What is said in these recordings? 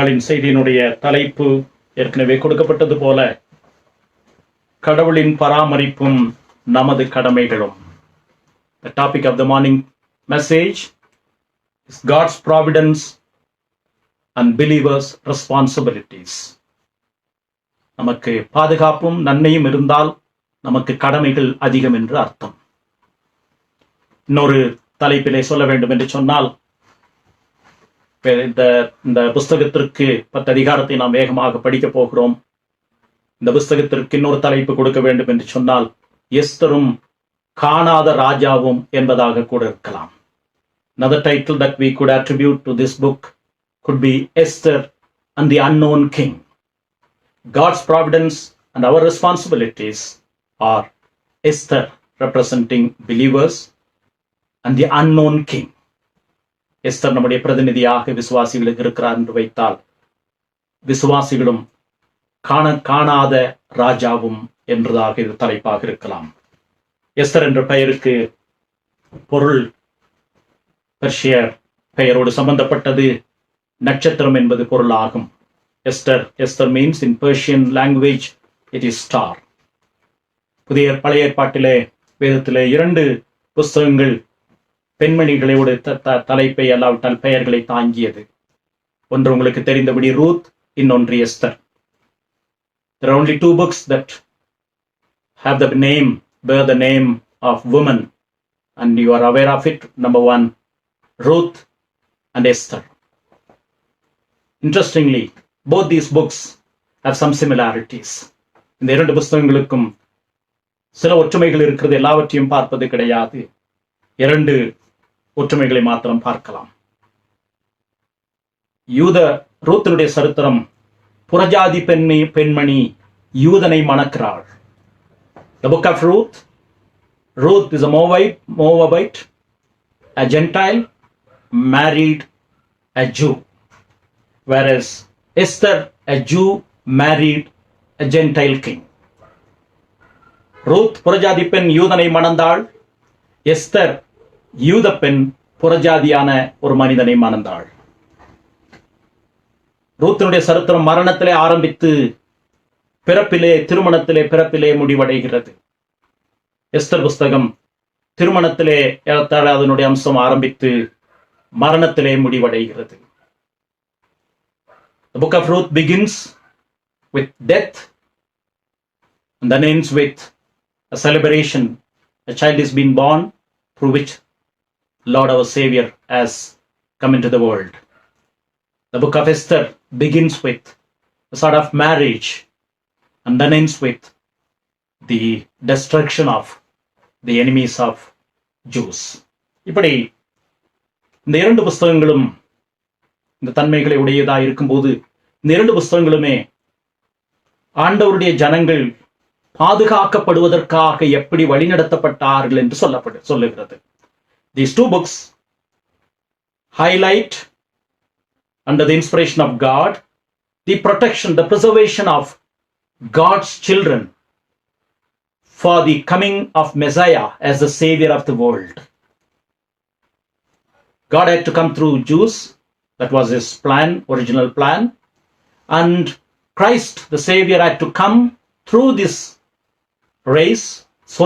நாளின் செய்தியினுடைய தலைப்பு ஏற்கனவே கொடுக்கப்பட்டது போல கடவுளின் பராமரிப்பும் நமது கடமைகளும். The topic of the morning message is God's providence and believers' responsibilities. நமக்கு பாதுகாப்பும் நன்மையும் இருந்தால் நமக்கு கடமைகள் அதிகம் என்று அர்த்தம். இன்னொரு தலைப்பிலே சொல்ல வேண்டும் என்று சொன்னால், இந்த புஸ்தகத்திற்கு 10 அதிகாரத்தை நாம் வேகமாக படிக்கப் போகிறோம். இந்த புஸ்தகத்திற்கு இன்னொரு தலைப்பு கொடுக்க வேண்டும் என்று சொன்னால், எஸ்தரும் காணாத ராஜாவும் என்பதாக கூட இருக்கலாம். Another title that we could attribute to this book could be Esther and the Unknown King. God's providence and our responsibilities are Esther representing believers and the unknown king. Esther நம்முடைய பிரதிநிதியாக விசுவாசிகளுக்கு இருக்கிறார் என்று வைத்தால், விசுவாசிகளும் காணாத ராஜாவும் என்றதாக இது தலைப்பாக இருக்கலாம். எஸ்தர் என்ற பெயருக்கு பொருள் பெர்ஷிய பெயரோடு சம்பந்தப்பட்டது. நட்சத்திரம் என்பது பொருள் ஆகும். Esther means in Persian language it is star. பழைய ஏற்பாட்டிலே வேதத்திலே 2 புஸ்தகங்கள் பெண்மணிகளோடு தலைப்பை அல்லாவிட்டால் பெயர்களை தாங்கியது. ஒன்று உங்களுக்கு தெரிந்தபடி ரூத், இன்னொன்று Esther. There are only 2 books that have bear the name of women, and you are aware of it. Number 1, Ruth and Esther. Interestingly, both these books have some similarities. இந்த 2 புஸ்தகங்களுக்கும் சில ஒற்றுமைகள் இருக்கிறது. எல்லாவற்றையும் பார்ப்பது கிடையாது. 2 ஒற்றுமைகளை மாத்திரம் பார்க்கலாம். ரூத்தினுடைய சரித்திரம், புறஜாதி பெண்மணி யூதனை மணக்கிறாள். The book of Ruth is a Moabite, a Gentile, married a Jew, whereas Esther, a Jew, married a Gentile king. Ruth புறஜாதி பெண் யூதனை மணந்தாள். எஸ்தர் யூத பெண் புறஜாதியான ஒரு மனிதனை மணந்தாள். ரூத்தினுடைய சரித்திரம் மரணத்திலே ஆரம்பித்து திருமணத்திலே முடிவடைகிறது. எஸ்தர் புஸ்தகம் திருமணத்திலே அதனுடைய அம்சம் ஆரம்பித்து மரணத்திலே முடிவடைகிறது. The book of Ruth begins with death and then ends with a celebration. A child is being born through which Lord our Savior has come into the world. The book of Esther begins with a sort of marriage and then ends with the destruction of the enemies of Jews. இப்படி இந்த 2 புஸ்தகங்களும் இந்த தன்மைகளை உடையதாக இருக்கும்போது, இந்த 2 புஸ்தகங்களுமே ஆண்டவருடைய ஜனங்கள் பாதுகாக்கப்படுவதற்காக எப்படி வழிநடத்தப்பட்டார்கள் என்று சொல்லுகிறது. These 2 books highlight, under the inspiration of God, the protection, the preservation of God's children for the coming of Messiah as the Savior of the world. God had to come through Jews. That was his plan, original plan. And Christ, the Savior, had to come through this race so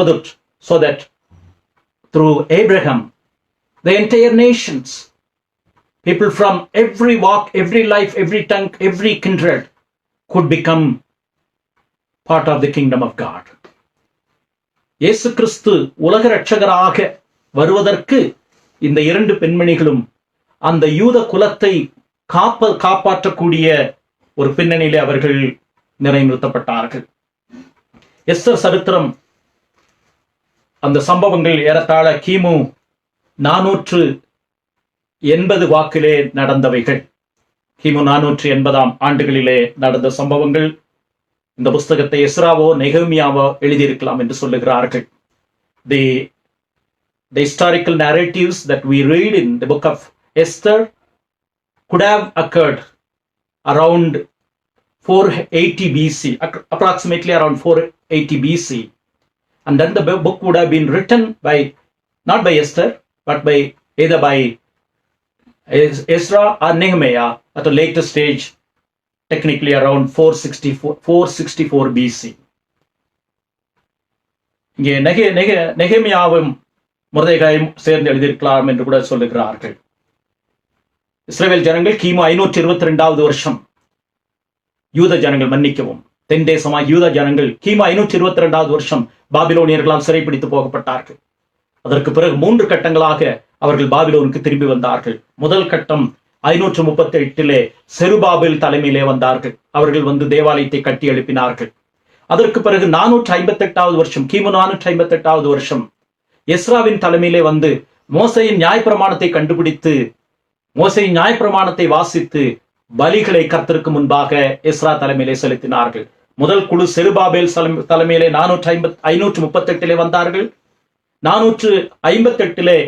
that through Abraham, the entire nations, people from every walk, every life, every tongue, every kindred could become part of the kingdom of God. இயேசு கிறிஸ்து உலக இரட்சகராக வருவதற்கு இந்த 2 பெண்மணிகளும் அந்த யூத குலத்தை காப்பாற்றக்கூடிய ஒரு பின்னணியிலே அவர்கள் நிலைநிறுத்தப்பட்டார்கள். எஸ்தர் சரித்திரம், அந்த சம்பவங்கள் ஏறத்தாழ கிமு 480 வாக்கிலே நடந்தவைகள். கிமு 480 ஆண்டுகளிலே நடந்த சம்பவங்கள். இந்த புஸ்தகத்தை எஸ்ராவோ நெகேமியாவோ எழுதியிருக்கலாம் என்று சொல்லுகிறார்கள். The historical narratives that we read in the book of Esther could have occurred around 480 BC, approximately around 480 BC. And then the book would have been written not by Esther, but either by Ezra or Nehemiah at a later stage technically around 464 BC. இங்கே நெகேமியாவும் மொர்தெகாயும் சேர்ந்து எழுதியிருக்கலாம் என்று கூட சொல்லுகிறார்கள். இஸ்ரவேல் ஜனங்கள் கிமு 522வது வருஷம், யூத ஜனங்கள் மன்னிக்கவும், தென் தேசமாய் யூத ஜனங்கள் கிமு 522வது வருஷம் பாபிலோனியர்களால் சிறைப்பிடித்து போகப்பட்டார்கள். அதற்கு பிறகு 3 கட்டங்களாக அவர்கள் பாபிலோனுக்கு திரும்பி வந்தார்கள். முதல் கட்டம் 538 செருபாபேல் தலைமையிலே வந்தார்கள். அவர்கள் வந்து தேவாலயத்தை கட்டி எழுப்பினார்கள். அதற்கு பிறகு 458வது வருஷம், கிமு 458வது வருஷம் எஸ்ராவின் தலைமையிலே வந்து மோசையின் நியாயப்பிரமாணத்தை கண்டுபிடித்து, மோசையின் நியாயப்பிரமாணத்தை வாசித்து பலிகளை கர்த்தருக்கு முன்பாக எஸ்ரா தலைமையிலே செலுத்தினார்கள். முதல் குழு செருபாபேல் தலைமையிலே 538 வந்தார்கள். 458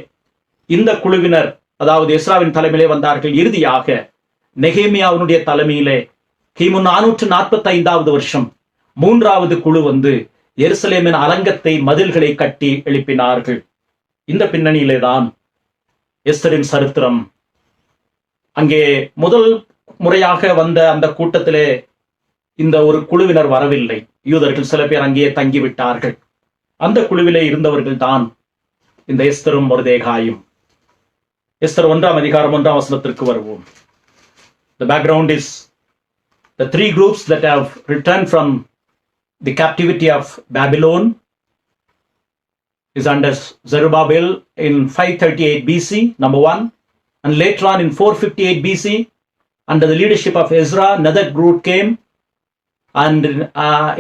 இந்த குழுவினர், அதாவது எஸ்ராவின் தலைமையிலே வந்தார்கள். இறுதியாக நெகேமியாவினுடைய தலைமையிலே கிமு 445வது வருஷம் 3வது குழு வந்து எருசலேமின் அலங்கத்தை, மதில்களை கட்டி எழுப்பினார்கள். இந்த பின்னணியிலே தான் எஸ்தரின் சரித்திரம். அங்கே முதல் முறையாக வந்த அந்த கூட்டத்திலே இந்த ஒரு குழுவினர் வரவில்லை. யூதர்கள் சில பேர் அங்கேயே தங்கிவிட்டார்கள். அந்த குழுவிலே இருந்தவர்கள் தான் இந்த எஸ்தரும் மொர்தெகாயும். எஸ்தர் 1ஆம் அதிகாரம் 1ஆம் வசனத்திற்கு வருவோம். The background is the 3 groups that have returned from the captivity of Babylon is under Zerubbabel in 538 BC, number 1, and later on in 458 BC, under the leadership of Ezra, another group came, and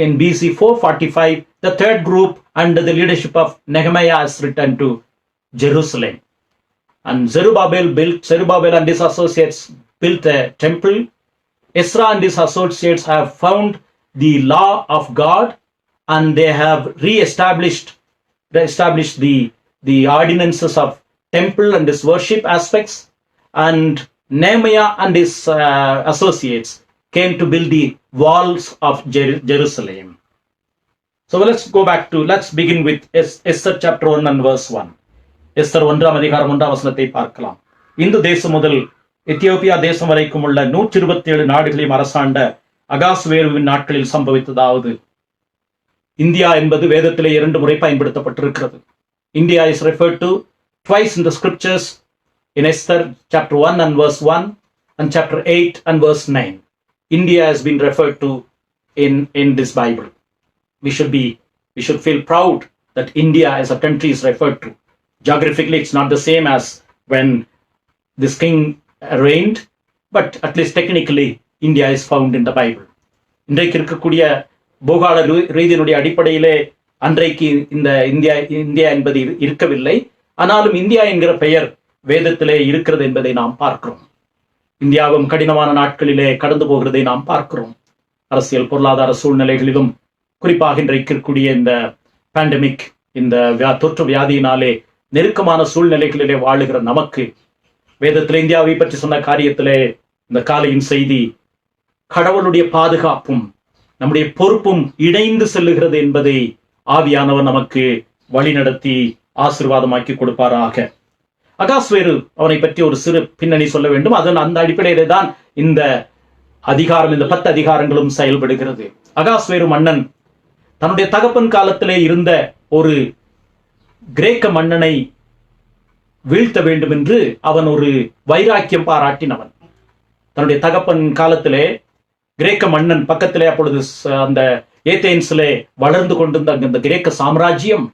in BC 445, the third group under the leadership of Nehemiah has returned to Jerusalem. And Zerubbabel and his associates built a temple. Ezra and his associates have found the law of God, and they have re-established the ordinances of temple and its worship aspects. And Nehemiah and his associates came to build the walls of Jerusalem. So let's begin with Esther chapter 1 and verse 1. Esther 1ஆம் அதிகாரம் 1ஆம் வசனத்தை பார்க்கலாம். இந்து தேசம் முதல் Ethiopia தேசம் வரைக்கும் உள்ள 127 நாடுகளையும் அரசாண்ட அகாஸ்வேருவின் நாட்களில் சம்பவித்ததாவது. இந்தியா என்பது வேதத்திலே 2 முறை பயன்படுத்தப்பட்டிருக்கிறது. India is referred to twice in the scriptures, in Esther chapter 1 and verse 1 and chapter 8 and verse 9. India has been referred to in this Bible. We should feel proud that India as a country is referred to. Geographically, it's not the same as when this king reigned, but at least technically, India is found in the Bible. இன்றைக்கு இருக்கக்கூடிய பூகால ரீதியினுடைய அடிப்படையிலே அன்றைக்கு இந்த India என்பது இருக்கவில்லை. ஆனாலும் India என்கிற பெயர் வேதத்திலே இருக்கிறது என்பதை நாம் பார்க்கிறோம். இந்தியாவும் கடினமான நாட்களிலே கடந்து போகிறதை நாம் பார்க்கிறோம். அரசியல் பொருளாதார சூழ்நிலைகளிலும், குறிப்பாக இன்றைக்கு இருக்கக்கூடிய இந்த பேண்டமிக், இந்த தொற்று வியாதியினாலே நெருக்கமான சூழ்நிலைகளிலே வாழுகிற நமக்கு வேதத்திலே இந்தியாவை பற்றி சொன்ன காரியத்திலே இந்த காலையின் செய்தி, கடவுளுடைய பாதுகாப்பும் நம்முடைய பொறுப்பும் இணைந்து செல்லுகிறது என்பதை ஆவியானவர் நமக்கு வழிநடத்தி ஆசீர்வாதமாக்கி கொடுப்பாராக. அகாஸ்வேரு, அவனை பற்றி ஒரு சிறு பின்னணி சொல்ல வேண்டும். அந்த அடிப்படையிலே தான் இந்த அதிகாரம், இந்த 10 அதிகாரங்களும் செயல்படுகிறது. அகாஸ்வேரு மன்னன் தன்னுடைய தகப்பன் காலத்திலே இருந்த ஒரு கிரேக்க மன்னனை வீழ்த்த வேண்டும் என்று அவன் ஒரு வைராக்கியம் பாராட்டினவன். தன்னுடைய தகப்பன் காலத்திலே கிரேக்க மன்னன் பக்கத்திலே அப்பொழுது அந்த ஏதேன்ஸிலே வளர்ந்து கொண்டிருந்த அந்த கிரேக்க சாம்ராஜ்யம்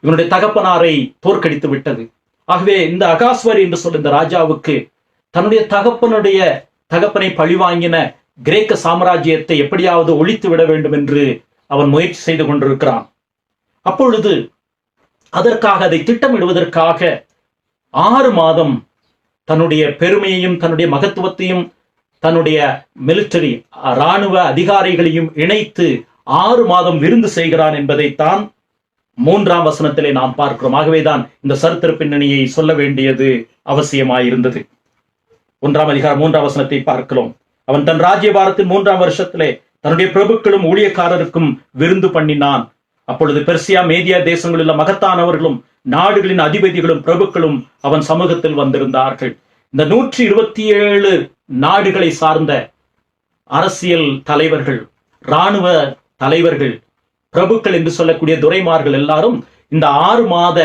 இவனுடைய தகப்பனாரை தோற்கடித்து விட்டது. ஆகவே இந்த அகாஸ்வரி என்று சொல்ல இந்த ராஜாவுக்கு தன்னுடைய தகப்பனை பழிவாங்கின கிரேக்க சாம்ராஜ்யத்தை எப்படியாவது ஒழித்து விட வேண்டும் என்று அவன் முயற்சி செய்து கொண்டிருக்கிறான். அப்பொழுது அதற்காக, அதை திட்டமிடுவதற்காக 6 மாதம் தன்னுடைய பெருமையையும் தன்னுடைய மகத்துவத்தையும் தன்னுடைய மிலிட்டரி இராணுவ அதிகாரிகளையும் இணைத்து 6 மாதம் விருந்து செய்கிறான் என்பதைத்தான் 3ஆம் வசனத்திலே நாம் பார்க்கிறோம். ஆகவேதான் இந்த சரித்திர பின்னணியை சொல்ல வேண்டியது அவசியமாயிருந்தது. 1ஆம் அதிகாரம் 3ஆம் வசனத்தை பார்க்கிறோம். அவன் தன் ராஜ்யபாரத்தின் 3ஆம் வருஷத்திலே தன்னுடைய பிரபுக்களும் ஊழியக்காரருக்கும் விருந்து பண்ணினான். அப்பொழுது பெர்சியா, மேதியா தேசங்களில் மகத்தானவர்களும் நாடுகளின் அதிபதிகளும் பிரபுக்களும் அவன் சமூகத்தில் வந்திருந்தார்கள். இந்த 127 நாடுகளை சார்ந்த அரசியல் தலைவர்கள், இராணுவ தலைவர்கள், பிரபுக்கள் என்று சொல்லக்கூடிய துரைமார்கள் எல்லாரும் இந்த 6 மாத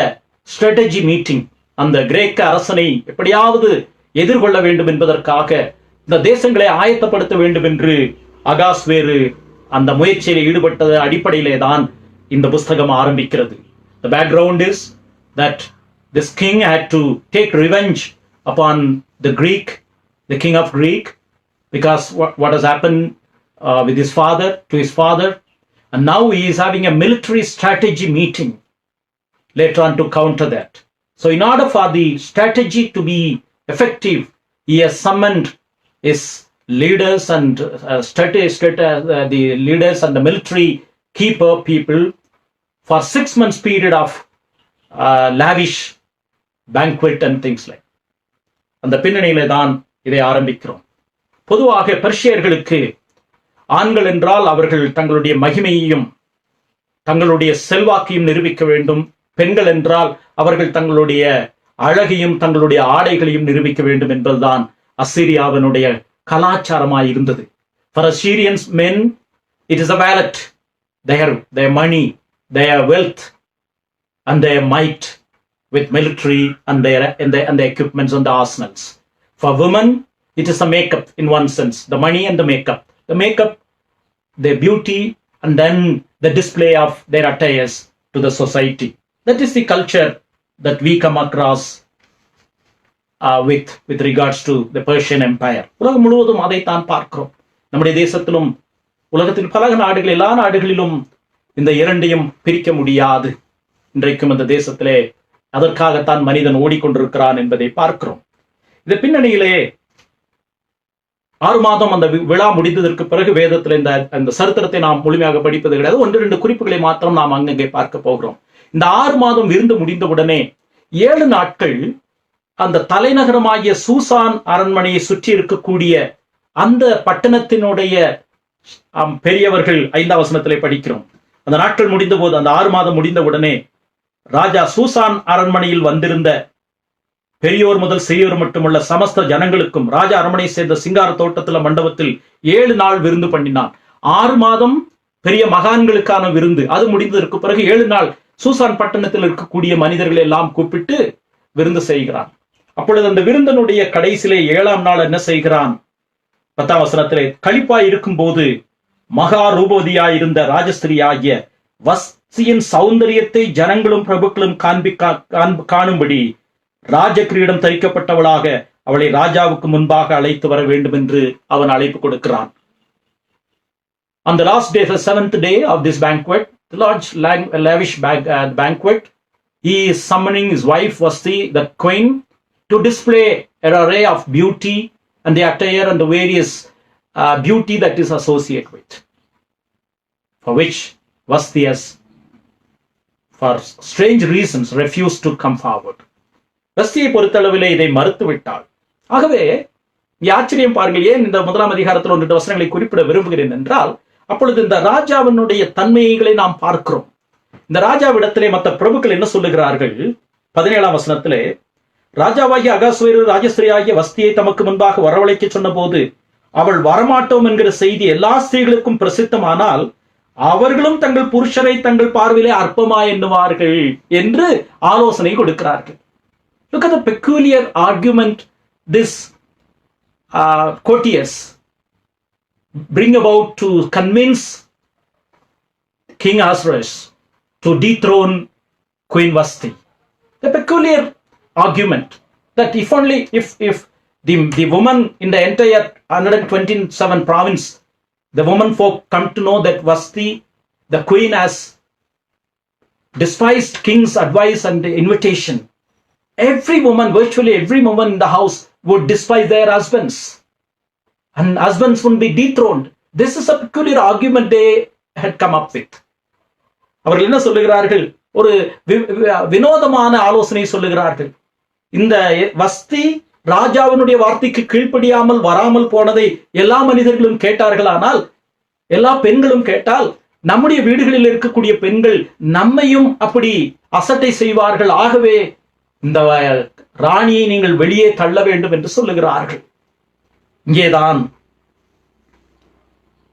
ஸ்ட்ராட்டஜி மீட்டிங், அந்த கிரேக்க அரசனை எப்படியாவது எதிர்கொள்ள வேண்டும் என்பதற்காக இந்த தேசங்களை ஆயத்தப்படுத்த வேண்டும் என்று அகாஸ்வேரு அந்த முயற்சியில் ஈடுபட்டது அடிப்படையிலே தான் இந்த புஸ்தகம் ஆரம்பிக்கிறது. The background is that this king had to take revenge upon the king of Greek, because what has happened with his father, and now he is having a military strategy meeting later on to counter that. So in order for the strategy to be effective, he has summoned his leaders and the leaders and the military keeper people for 6 months period of lavish banquet and things like. அந்த பின்னணியிலே தான் இதை ஆரம்பிக்கிறோம். பொதுவாக பெர்ஷியர்களுக்கு ஆண்கள் என்றால் அவர்கள் தங்களுடைய மகிமையையும் தங்களுடைய செல்வாக்கையும் நிரூபிக்க வேண்டும். பெண்கள் என்றால் அவர்கள் தங்களுடைய அழகையும் தங்களுடைய ஆடைகளையும் நிரூபிக்க வேண்டும் என்பதுதான் அசீரியாவினுடைய கலாச்சாரமாய் இருந்தது. For Assyrians men, it is a wallet, their money, their wealth and their might with military and the equipments and the arsenals. For women, it is a makeup in one sense, the money and the makeup, their beauty, and then the display of their attires to the society. That is the culture that we come across with regards to the Persian Empire. உலகம் முழுவதும் அதைத்தான் பார்க்கிறோம். நம்முடைய தேசத்திலும் உலகத்தில் பல நாடுகள், எல்லா நாடுகளிலும் இந்த இரண்டையும் பிரிக்க முடியாது. இன்றைக்கும் இந்த தேசத்திலே அதற்காகத்தான் மனிதன் ஓடிக்கொண்டிருக்கிறான் என்பதை பார்க்கிறோம். இந்த பின்னணியிலே 6 மாதம் அந்த விழா முடிந்ததற்கு பிறகு வேதத்தில் இந்த சரித்திரத்தை நாம் முழுமையாக படிப்பது கிடையாது. 1-2 குறிப்புகளை மாத்திரம் நாம் அங்கங்கே பார்க்க போகிறோம். இந்த 6 மாதம் விருந்து முடிந்தவுடனே 7 நாட்கள் அந்த தலைநகரமாகிய சூசான் அரண்மனையை சுற்றி இருக்கக்கூடிய அந்த பட்டணத்தினுடைய பெரியவர்கள் 5ஆம் வசனத்திலே படிக்கிறோம். அந்த நாட்கள் முடிந்த போது, அந்த 6 மாதம் முடிந்தவுடனே ராஜா சூசான் அரண்மனையில் வந்திருந்த பெரியோர் முதல் சிறியோர் மட்டுமல்ல சமஸ்த ஜனங்களுக்கும் ராஜா அரண்மனை சேர்ந்த சிங்கார தோட்டத்தில் மண்டபத்தில் 7 நாள் விருந்து பண்ணினான். 6 மாதம் பெரிய மகான்களுக்கான விருந்து, அது முடிந்ததற்கு பிறகு 7 நாள் சூசான் பட்டணத்தில் இருக்கக்கூடிய மனிதர்களை எல்லாம் கூப்பிட்டு விருந்து செய்கிறான். அப்பொழுது அந்த விருந்தனுடைய கடைசியிலே 7ஆம் நாள் என்ன செய்கிறான்? 10ஆம் வசனத்திலே, களிப்பாய் இருக்கும் போது மகா ரூபவதியாய் இருந்த ராஜஸ்திரி ஆகிய வஸ்தியின் சௌந்தரியத்தை ஜனங்களும் பிரபுக்களும் காணும்படி ராஜ கிரீடம் தரிக்கப்பட்டவளாக அவளை ராஜாவுக்கு முன்பாக அழைத்து வர வேண்டும் என்று அவன் அழைப்பு கொடுக்கிறான். On the last day, the 7th day of this banquet, the large lavish banquet, he is summoning his wife Vasti, the queen, to display an array of beauty and the attire and the various beauty that is associated with, for which Vasti has, for strange reasons, refused to come forward. வஸ்தியை பொறுத்தளவிலே இதை மறுத்து விட்டாள். ஆகவே ஆச்சரியம் பாருங்கள், ஏன் இந்த 1ஆம் அதிகாரத்தில் 1-2 வசனங்களை குறிப்பிட விரும்புகிறேன் என்றால், அப்பொழுது இந்த ராஜாவினுடைய தன்மைகளை நாம் பார்க்கிறோம். இந்த ராஜாவிடத்திலே மற்ற பிரபுக்கள் என்ன சொல்லுகிறார்கள்? 17ஆம் வசனத்திலே, ராஜாவாகிய அகாஸ்வேரு ராஜஸ்திரி ஆகிய வஸ்தியை தமக்கு முன்பாக வரவழைக்க சொன்ன போது அவள் வரமாட்டோம் என்கிற செய்தி எல்லா ஸ்திரீகளுக்கும் பிரசித்தமானால் அவர்களும் தங்கள் புருஷரை தங்கள் பார்வையிலே அற்பமா எண்ணுவார்கள் என்று ஆலோசனை கொடுக்கிறார்கள். Look at the peculiar argument this courtiers bring about to convince King Ahasuerus to dethrone Queen Vasti. The peculiar argument that if the woman in the entire 127 province, the woman folk come to know that Vasti, the queen, has despised king's advice and invitation, virtually every woman in the house would despise their husbands, and husbands would be dethroned. This is a peculiar argument they had come up with. அவர்கள் என்ன சொல்லுகிறார்கள்? ஒரு வினோதமான ஆலோசனை சொல்லுகிறார்கள். இந்த வஸ்தி ராஜாவினுடைய வார்த்தைக்கு கீழ்ப்படியாமல் வராமல் போனதை எல்லா மனிதர்களும் கேட்டார்களானால், எல்லா பெண்களும் கேட்டால், நம்முடைய வீடுகளில் இருக்கக்கூடிய பெண்கள் நம்மையும் அப்படி அசட்டை செய்வார்கள். ஆகவே இந்த ராணியை நீங்கள் வெளியே தள்ள வேண்டும் என்று சொல்லுகிறார்கள். இங்கேதான்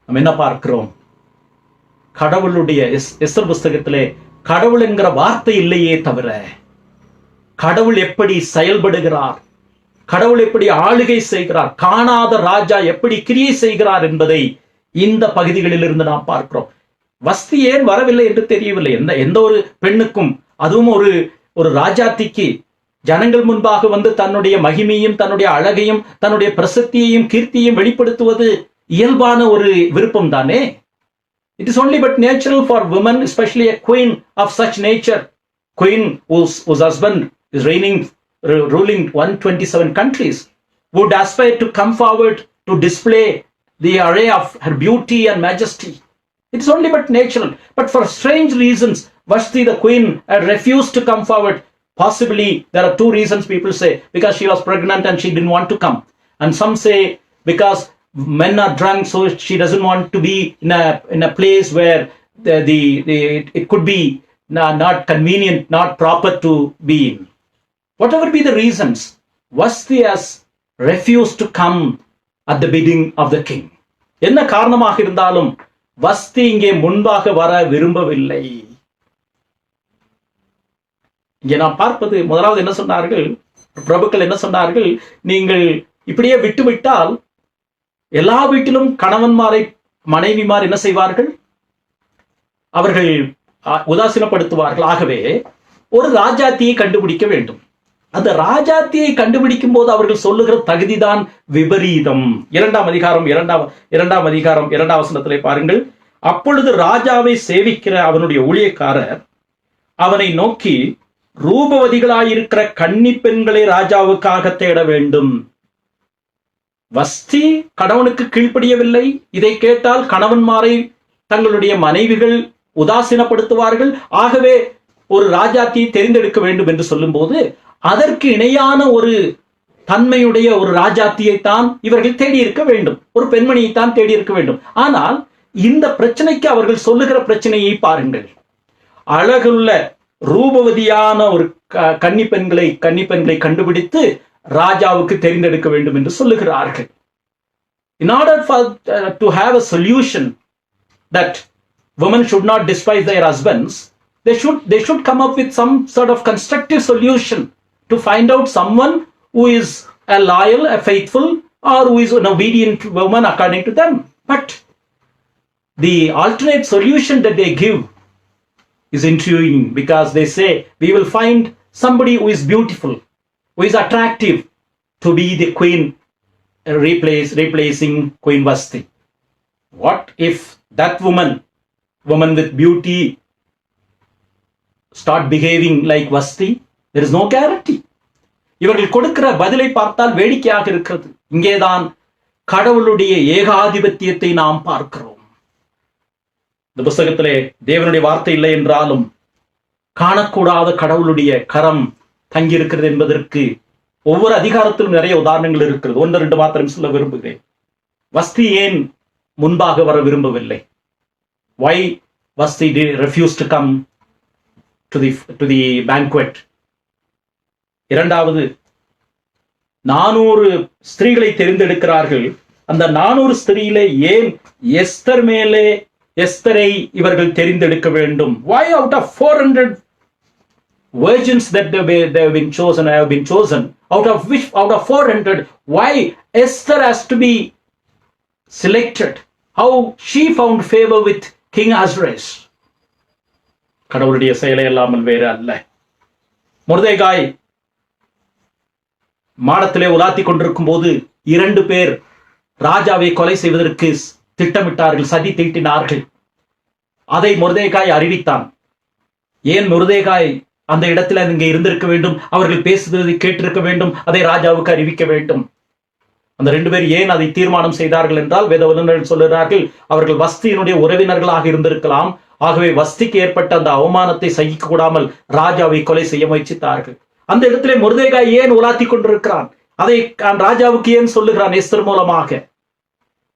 நம்ம என்ன பார்க்கிறோம்? கடவுளுடைய எஸ்தர் புஸ்தகத்திலே கடவுள் என்கிற வார்த்தை இல்லையே தவிர, கடவுள் எப்படி செயல்படுகிறார், கடவுள் எப்படி ஆளுகை செய்கிறார், காணாத ராஜா எப்படி கிரியை செய்கிறார் என்பதை இந்த பகுதிகளில் இருந்து நாம் பார்க்கிறோம். வஸ்தி ஏன் வரவில்லை என்று தெரியவில்லை. எந்த ஒரு பெண்ணுக்கும், அதுவும் ஒரு ராஜாத்திக்கு ஜனங்கள் முன்பாக வந்து தன்னுடைய மகிமையும் தன்னுடைய அழகையும் தன்னுடைய பிரசித்தியையும் கீர்த்தியையும் வெளிப்படுத்துவது இயல்பான ஒரு விருப்பம் தானே. It is only but natural for women, especially a queen of such nature, queen whose husband is ruling 127 countries, would aspire to come forward to display the array of her beauty and majesty. It is only but natural. But for strange reasons, Vashti the queen had refused to come forward. Possibly there are two reasons people say: because she was pregnant and she didn't want to come, and some say because men are drunk, so she doesn't want to be in a place where it could be not convenient, not proper to be in. Whatever be the reasons, Vashti has refused to come at the bidding of the king. என்ன காரணமாக இருந்தாலும் வஸ்தி இங்கே முன்பாக வர விரும்பவில்லை. இங்கே நாம் பார்ப்பது, முதலாவது என்ன சொன்னார்கள் பிரபுக்கள்? என்ன சொன்னார்கள்? நீங்கள் இப்படியே விட்டுவிட்டால் எல்லா வீட்டிலும் கணவன்மாரை மனைவிமார் என்ன செய்வார்கள்? அவர்கள் உதாசீனப்படுத்துவார்கள். ஆகவே ஒரு ராஜாத்தியை கண்டுபிடிக்க வேண்டும். அந்த ராஜாத்தியை கண்டுபிடிக்கும் போது அவர்கள் சொல்லுகிற தகுதிதான் விபரீதம். 2ஆம் அதிகாரம் 2ஆம் வசனத்திலே பாருங்கள். அப்பொழுது ராஜாவை சேவிக்கிற அவனுடைய ஊழியக்காரர் அவனை நோக்கி, ரூபவதிகளாயிருக்கிற கன்னி பெண்களை ராஜாவுக்காக தேட வேண்டும். வஸ்தி கணவனுக்கு கீழ்ப்படியவில்லை. இதை கேட்டால் கணவன்மாரை தங்களுடைய மனைவிகள் உதாசீனப்படுத்துவார்கள். ஆகவே ஒரு ராஜாத்தியை தெரிந்தெடுக்க வேண்டும் என்று சொல்லும் போது அதற்கு இணையான ஒரு தன்மையுடைய ஒரு ராஜாத்தியை தான் இவர்கள் தேடி இருக்க வேண்டும், ஒரு பெண்மணியை தான் தேடி இருக்க வேண்டும். ஆனால் இந்த பிரச்சனைக்கு அவர்கள் சொல்லுகிற பிரச்சனையை பாருங்கள். அழகுள்ள ரூபவதியான ஒரு கன்னி பெண்களை கண்டுபிடித்து ராஜாவுக்கு தெரிந்தெடுக்க வேண்டும் என்று சொல்லுகிறார்கள். In order to have a solution that women should not despise their husbands, they should come up with some sort of constructive solution to find out someone who is a loyal, a faithful, or who is an obedient woman according to them. But the alternate solution that they give is intriguing, because they say we will find somebody who is beautiful, who is attractive to be the queen, replacing Queen Vashti. What if that woman with beauty start behaving like Vashti? There is no guarantee. இவர்கள் கொடுக்கிற பதிலை பார்த்தால் வேடிக்கையாக இருக்கிறது. இங்கேதான் கடவுளுடைய ஏகாதிபத்தியத்தை நாம் பார்க்கிறோம். இந்த புத்தகத்திலே தேவனுடைய வார்த்தை இல்லை என்றாலும் காணக்கூடாத கடவுளுடைய கரம் தங்கியிருக்கிறது என்பதற்கு ஒவ்வொரு அதிகாரத்திலும் நிறைய உதாரணங்கள் இருக்கிறது. 1-2 மாத்திரம் சொல்ல விரும்புகிறேன். வஸ்தி ஏன் முன்பாக வர விரும்பவில்லை? Why Vashti refused to come to the banquet? இரண்டாவது, 400 ஸ்திரீகளை தெரிந்தெடுக்கிறார்கள். அந்த 400 ஸ்திரீயிலே ஏன் எஸ்தரை இவர்கள் தெரிந்தெடுக்க வேண்டும்? Why out of 400 virgins that they have been chosen, out of 400, why Esther has to be selected? How she found favor with King Ahasuerus? கடவுளுடைய செயலை அல்லாமல் வேறு அல்ல. மொர்தெகாய் மாடத்திலே உலாத்தி கொண்டிருக்கும் போது 2 பேர் ராஜாவை கொலை செய்வதற்கு திட்டமிட்டார்கள், சதி தீட்டினார்கள். அதை மொர்தெகாய் அறிவித்தான். ஏன் மொர்தெகாய் அந்த இடத்துல இங்கே இருந்திருக்க வேண்டும்? அவர்கள் பேசுவதை கேட்டிருக்க வேண்டும், அதை ராஜாவுக்கு அறிவிக்க வேண்டும். அந்த 2 பேர் ஏன் அதை தீர்மானம் செய்தார்கள் என்றால், வேத வல்லுநர்கள் சொல்லுகிறார்கள், அவர்கள் வஸ்தியினுடைய உறவினர்களாக இருந்திருக்கலாம். ஆகவே வஸ்திக்கு ஏற்பட்ட அந்த அவமானத்தை சகிக்க கூடாமல் ராஜாவை கொலை செய்ய முயற்சித்தார்கள். அந்த இடத்திலே மொர்தெகாய் ஏன் உலாத்தி கொண்டிருக்கிறான்? அதை ராஜாவுக்கு ஏன் சொல்லுகிறான்? எஸ்தர் மூலமாக.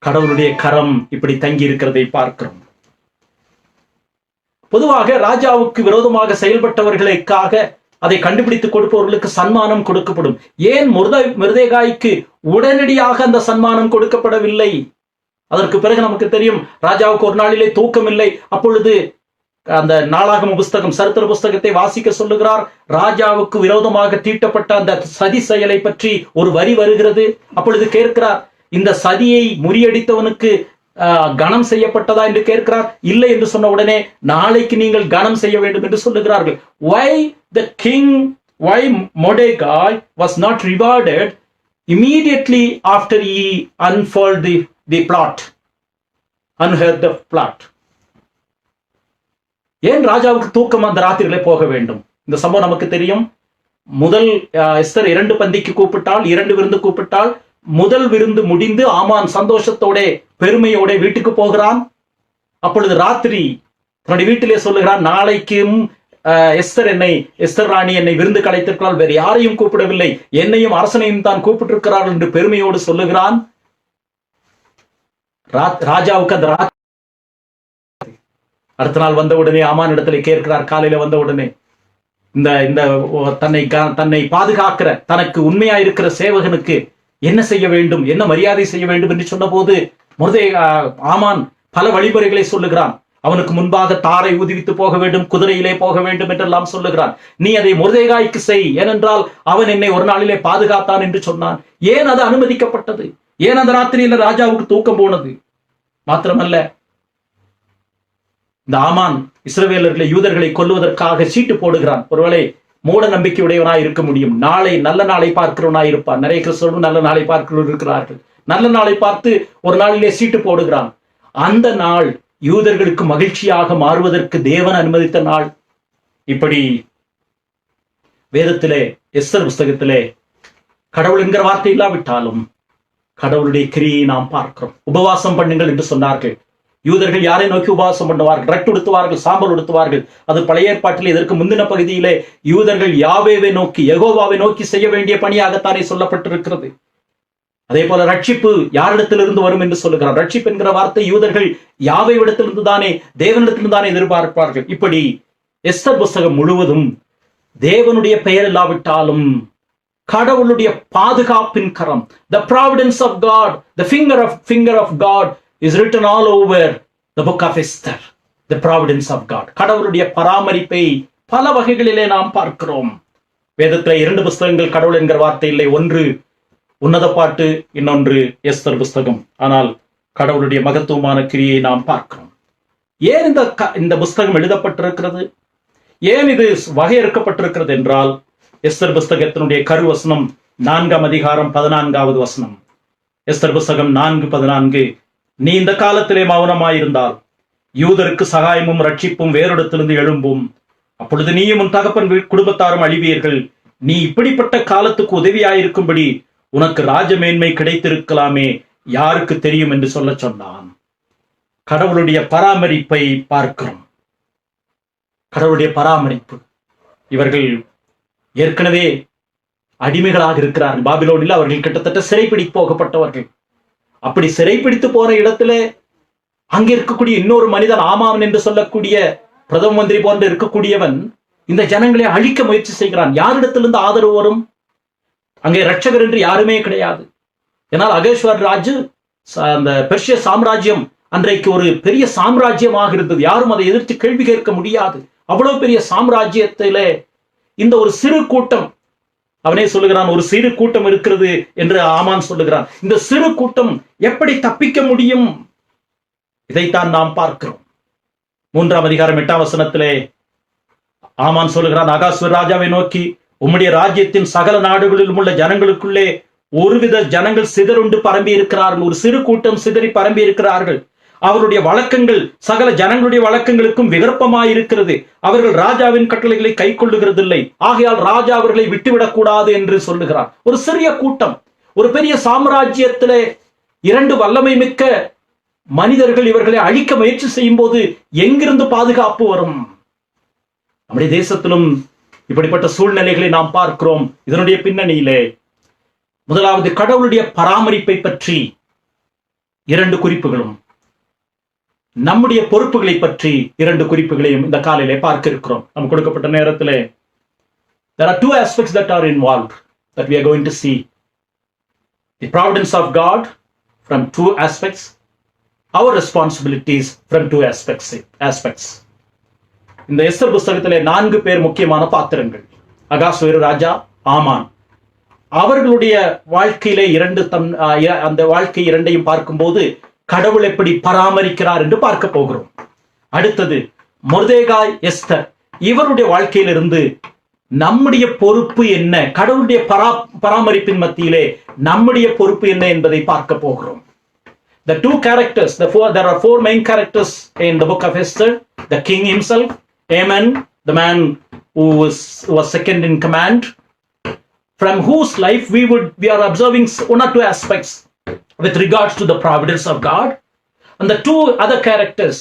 கடவுளுடைய கரம் இப்படி தங்கி இருக்கிறதை பார்க்கிறோம். பொதுவாக ராஜாவுக்கு விரோதமாக செயல்பட்டவர்களுக்காக அதை கண்டுபிடித்து கொடுப்பவர்களுக்கு சன்மானம் கொடுக்கப்படும். ஏன் மொர்தெகாய்க்கு உடனடியாக அந்த சன்மானம் கொடுக்கப்படவில்லை? அதற்கு பிறகு நமக்கு தெரியும் ராஜாவுக்கு ஒரு நாளிலே தூக்கம் இல்லை. அப்பொழுது அந்த நாளாகம புஸ்தகம், சரித்திர புஸ்தகத்தை வாசிக்க சொல்லுகிறார். ராஜாவுக்கு விரோதமாக தீட்டப்பட்ட அந்த சதி செயலை பற்றி ஒரு வரி வருகிறது. அப்பொழுது கேட்கிறார், இந்த சதியை முறியடித்தவனுக்கு கணம் செய்யப்பட்டதா என்று கேட்கிறார். இல்லை என்று சொன்ன உடனே, நாளைக்கு நீங்கள் கணம் செய்ய வேண்டும் என்று சொல்லுகிறார்கள். why Mordecai was not rewarded immediately after he unfurled the plot, unheard the plot? ஏன் ராஜாவுக்கு தூக்கம் அந்த ராத்திரியிலே போக வேண்டும்? இந்த சம்பவம் நமக்கு தெரியும். முதல் எஸ்தர் 2 பந்திக்கு கூப்பிட்டால், 2 விருந்து கூப்பிட்டால். முதல் விருந்து முடிந்து ஆமான் சந்தோஷத்தோட பெருமையோட வீட்டுக்கு போகிறான். அப்பொழுது ராத்திரி தன்னுடைய வீட்டிலே சொல்லுகிறான், நாளைக்கும் எஸ்தர் ராணி என்னை விருந்து கலைத்திருக்கிறாள், வேறு யாரையும் கூப்பிடவில்லை, என்னையும் அரசனையும் தான் கூப்பிட்டிருக்கிறார்கள் என்று பெருமையோடு சொல்லுகிறான். ராஜாவுக்கு அந்த அடுத்த நாள் வந்த உடனே ஆமான் இடத்துல கேட்கிறார். காலையில வந்த உடனே இந்த தன்னை பாதுகாக்கிற, தனக்கு உண்மையா இருக்கிற சேவகனுக்கு என்ன செய்ய வேண்டும், என்ன மரியாதை செய்ய வேண்டும் என்று சொன்ன போது ஆமான் பல வழிமுறைகளை சொல்லுகிறான். அவனுக்கு முன்பாக தாரை ஊதிவித்து போக வேண்டும், குதிரையிலே போக வேண்டும் என்றெல்லாம் சொல்லுகிறான். நீ அதை மொர்தெகாய்க்கு செய், ஏனென்றால் அவன் என்னை ஒரு நாளிலே பாதுகாத்தான் என்று சொன்னான். ஏன் அது அனுமதிக்கப்பட்டது? ஏன் அந்த ராத்திரியில ராஜாவுக்கு தூக்கம் போனது? மாத்திரமல்ல, இந்த ஆமான் இஸ்ரவேலர்களை, யூதர்களை கொல்லுவதற்காக சீட்டு போடுகிறான். ஒருவேளை மூட நம்பிக்கையுடையவனாய் இருக்க முடியும். நாளை நல்ல நாளை பார்க்கிறவனாய் இருப்பான். நிறைய கிறிஸ்தவர்கள் நல்ல நாளை பார்க்கிறவர்கள் இருக்கிறார்கள். நல்ல நாளை பார்த்து ஒரு நாளிலே சீட்டு போடுகிறான். அந்த நாள் யூதர்களுக்கு மகிழ்ச்சியாக மாறுவதற்கு தேவன் அனுமதித்த நாள். இப்படி வேதத்திலே, எஸ்தர் புஸ்தகத்திலே கடவுள் என்கிற வார்த்தை இல்லாவிட்டாலும் கடவுளுடைய கிரியை நாம் பார்க்கிறோம். உபவாசம் பண்ணுங்கள் என்று சொன்னார்கள். யூதர்கள் யாரை நோக்கி உபவாசம் பண்ணுவார்கள்? ரட்டு உடுத்துவார்கள், சாம்பல் உடுத்துவார்கள். அது பழைய ஏற்பாட்டில் இதற்கு முந்தின பகுதியிலே யூதர்கள் யாவேவை நோக்கி, யெகோவாவை நோக்கி செய்ய வேண்டிய பணியாகத்தானே சொல்லப்பட்டிருக்கிறது. அதே போல ரட்சிப்பு யாரிடத்திலிருந்து வரும் என்று சொல்லுகிறார். ரட்சிப்பு என்கிற வார்த்தை யூதர்கள் யாவை இடத்திலிருந்து தானே, தேவனிடத்திலிருந்து தானே எதிர்பார்ப்பார்கள். இப்படி எஸ்தர் புஸ்தகம் முழுவதும் தேவனுடைய பெயர் இல்லாவிட்டாலும் கடவுளுடைய பாதுகாப்பின் கரம், the providence of God, the finger of God is written all over the book of Esther. The providence of God, கடவுளுடைய பராமரிப்பை பல வகைகளிலே நாம் பார்க்கிறோம். வேதத்தில் 2 புஸ்தகங்கள் கடவுள் என்கிற வார்த்தை இல்லை. ஒன்று உன்னத பாட்டு, இன்னொன்று எஸ்தர் புஸ்தகம். ஆனால் கடவுளுடைய மகத்துவமான கிரியை நாம் பார்க்கிறோம். ஏன் இந்த புஸ்தகம் எழுதப்பட்டிருக்கிறது? ஏன் இது வகையறுக்கப்பட்டிருக்கிறது என்றால், எஸ்தர் புஸ்தகத்தினுடைய கருவசனம் 4ஆம் அதிகாரம் 14வது வசனம். எஸ்தர் புஸ்தகம் 4:14. நீ இந்த காலத்திலே மௌனமாயிருந்தால் யூதருக்கு சகாயமும் ரட்சிப்பும் வேறிடத்திலிருந்து எழும்பும். அப்பொழுது நீயும் உன் தகப்பன் குடும்பத்தாரும் அழிவீர்கள். நீ இப்படிப்பட்ட காலத்துக்கு உதவியாயிருக்கும்படி உனக்கு ராஜமேன்மை கிடைத்திருக்கலாமே, யாருக்கு தெரியும் என்று சொல்ல சொன்னான். கடவுளுடைய பராமரிப்பை பார்க்கிறோம். கடவுளுடைய பராமரிப்பு. இவர்கள் ஏற்கனவே அடிமைகளாக இருக்கிறார்கள். பாபிலோனில் அவர்கள் கிட்டத்தட்ட சிறைப்பிடித்து போகப்பட்டவர்கள். அப்படி சிறைப்பிடித்து போற இடத்துல அங்கே இருக்கக்கூடிய இன்னொரு மனிதன், ஆமான் என்று சொல்லக்கூடிய பிரதம மந்திரி போன்று இருக்கக்கூடியவன், இந்த ஜனங்களை அழிக்க முயற்சி செய்கிறான். யாரிடத்திலிருந்து ஆதரவு வரும்? அங்கே ரட்சகர் என்று யாருமே கிடையாது. ஏன்னால் அகேஸ்வர் ராஜு, அந்த பெர்ஷிய சாம்ராஜ்யம் அன்றைக்கு ஒரு பெரிய சாம்ராஜ்யமாக இருந்தது. யாரும் அதை எதிர்த்து கேள்வி கேட்க முடியாது. அவ்வளவு பெரிய சாம்ராஜ்யத்திலே இந்த ஒரு சிறு கூட்டம், அவனே சொல்லுகிறான், ஒரு சிறு கூட்டம் இருக்கிறது என்று ஆமான் சொல்லுகிறான். இந்த சிறு கூட்டம் எப்படி தப்பிக்க முடியும்? இதைத்தான் நாம் பார்க்கிறோம். 3ஆம் அதிகாரம் 8ஆம் வசனத்திலே ஆமான் சொல்லுகிறான், அகாஸ்வர் ராஜாவை நோக்கி, உம்முடைய ராஜ்யத்தின் சகல நாடுகளிலும் உள்ள ஜனங்களுக்குள்ளே ஒருவித ஜனங்கள் சிதறுண்டு பரம்பி இருக்கிறார்கள். ஒரு சிறு கூட்டம் சிதறி பரம்பி இருக்கிறார்கள். அவருடைய வழக்கங்கள் சகல ஜனங்களுடைய வழக்கங்களுக்கும் விகற்பமாயிருக்கிறது. அவர்கள் ராஜாவின் கட்டளைகளை கை கொள்ளுகிறதில்லை. ஆகையால் ராஜா அவர்களை விட்டுவிடக் கூடாது என்று சொல்லுகிறார். ஒரு சிறிய கூட்டம், ஒரு பெரிய சாம்ராஜ்யத்திலே 2 வல்லமை மிக்க மனிதர்கள் இவர்களை அழிக்க முயற்சி செய்யும் போது எங்கிருந்து பாதுகாப்பு வரும்? நம்முடைய தேசத்திலும் இப்படிப்பட்ட சூழ்நிலைகளை நாம் பார்க்கிறோம். இதனுடைய பின்னணியிலே முதலாவது கடவுளுடைய பராமரிப்பை பற்றி 2 குறிப்புகளும், நம்முடைய பொறுப்புகளை பற்றி 2 குறிப்புகளையும் இந்த காலையிலே பார்க்க இருக்கிறோம். நமக்கு கொடுக்கப்பட்ட நேரத்திலே there are 2 aspects that are involved that we are going to see. The providence of God from 2 aspects our responsibilities from two aspects. இந்த எஸ்தர் புஸ்தகத்திலே 4 பேர் முக்கியமான பாத்திரங்கள். அகாஸ்வேரு ராஜா, ஆமான். அவர்களுடைய வாழ்க்கையிலே அந்த வாழ்க்கை இரண்டையும் பார்க்கும்போது கடவுள் எப்படி பராமரிக்கிறார் என்று பார்க்க போகிறோம். அடுத்தது மொர்தெகாய், எஸ்தர், இவருடைய வாழ்க்கையிலிருந்து நம்முடைய பொறுப்பு என்ன, கடவுளுடைய பராமரிப்பின் மத்தியிலே நம்முடைய பொறுப்பு என்ன என்பதை பார்க்க போகிறோம். The two characters, there are 4 main characters in the book of Esther. The king himself, Haman, the man who was second in command, from whose life we are observing 1 or 2 aspects with regards to the providence of God. And the 2 other characters,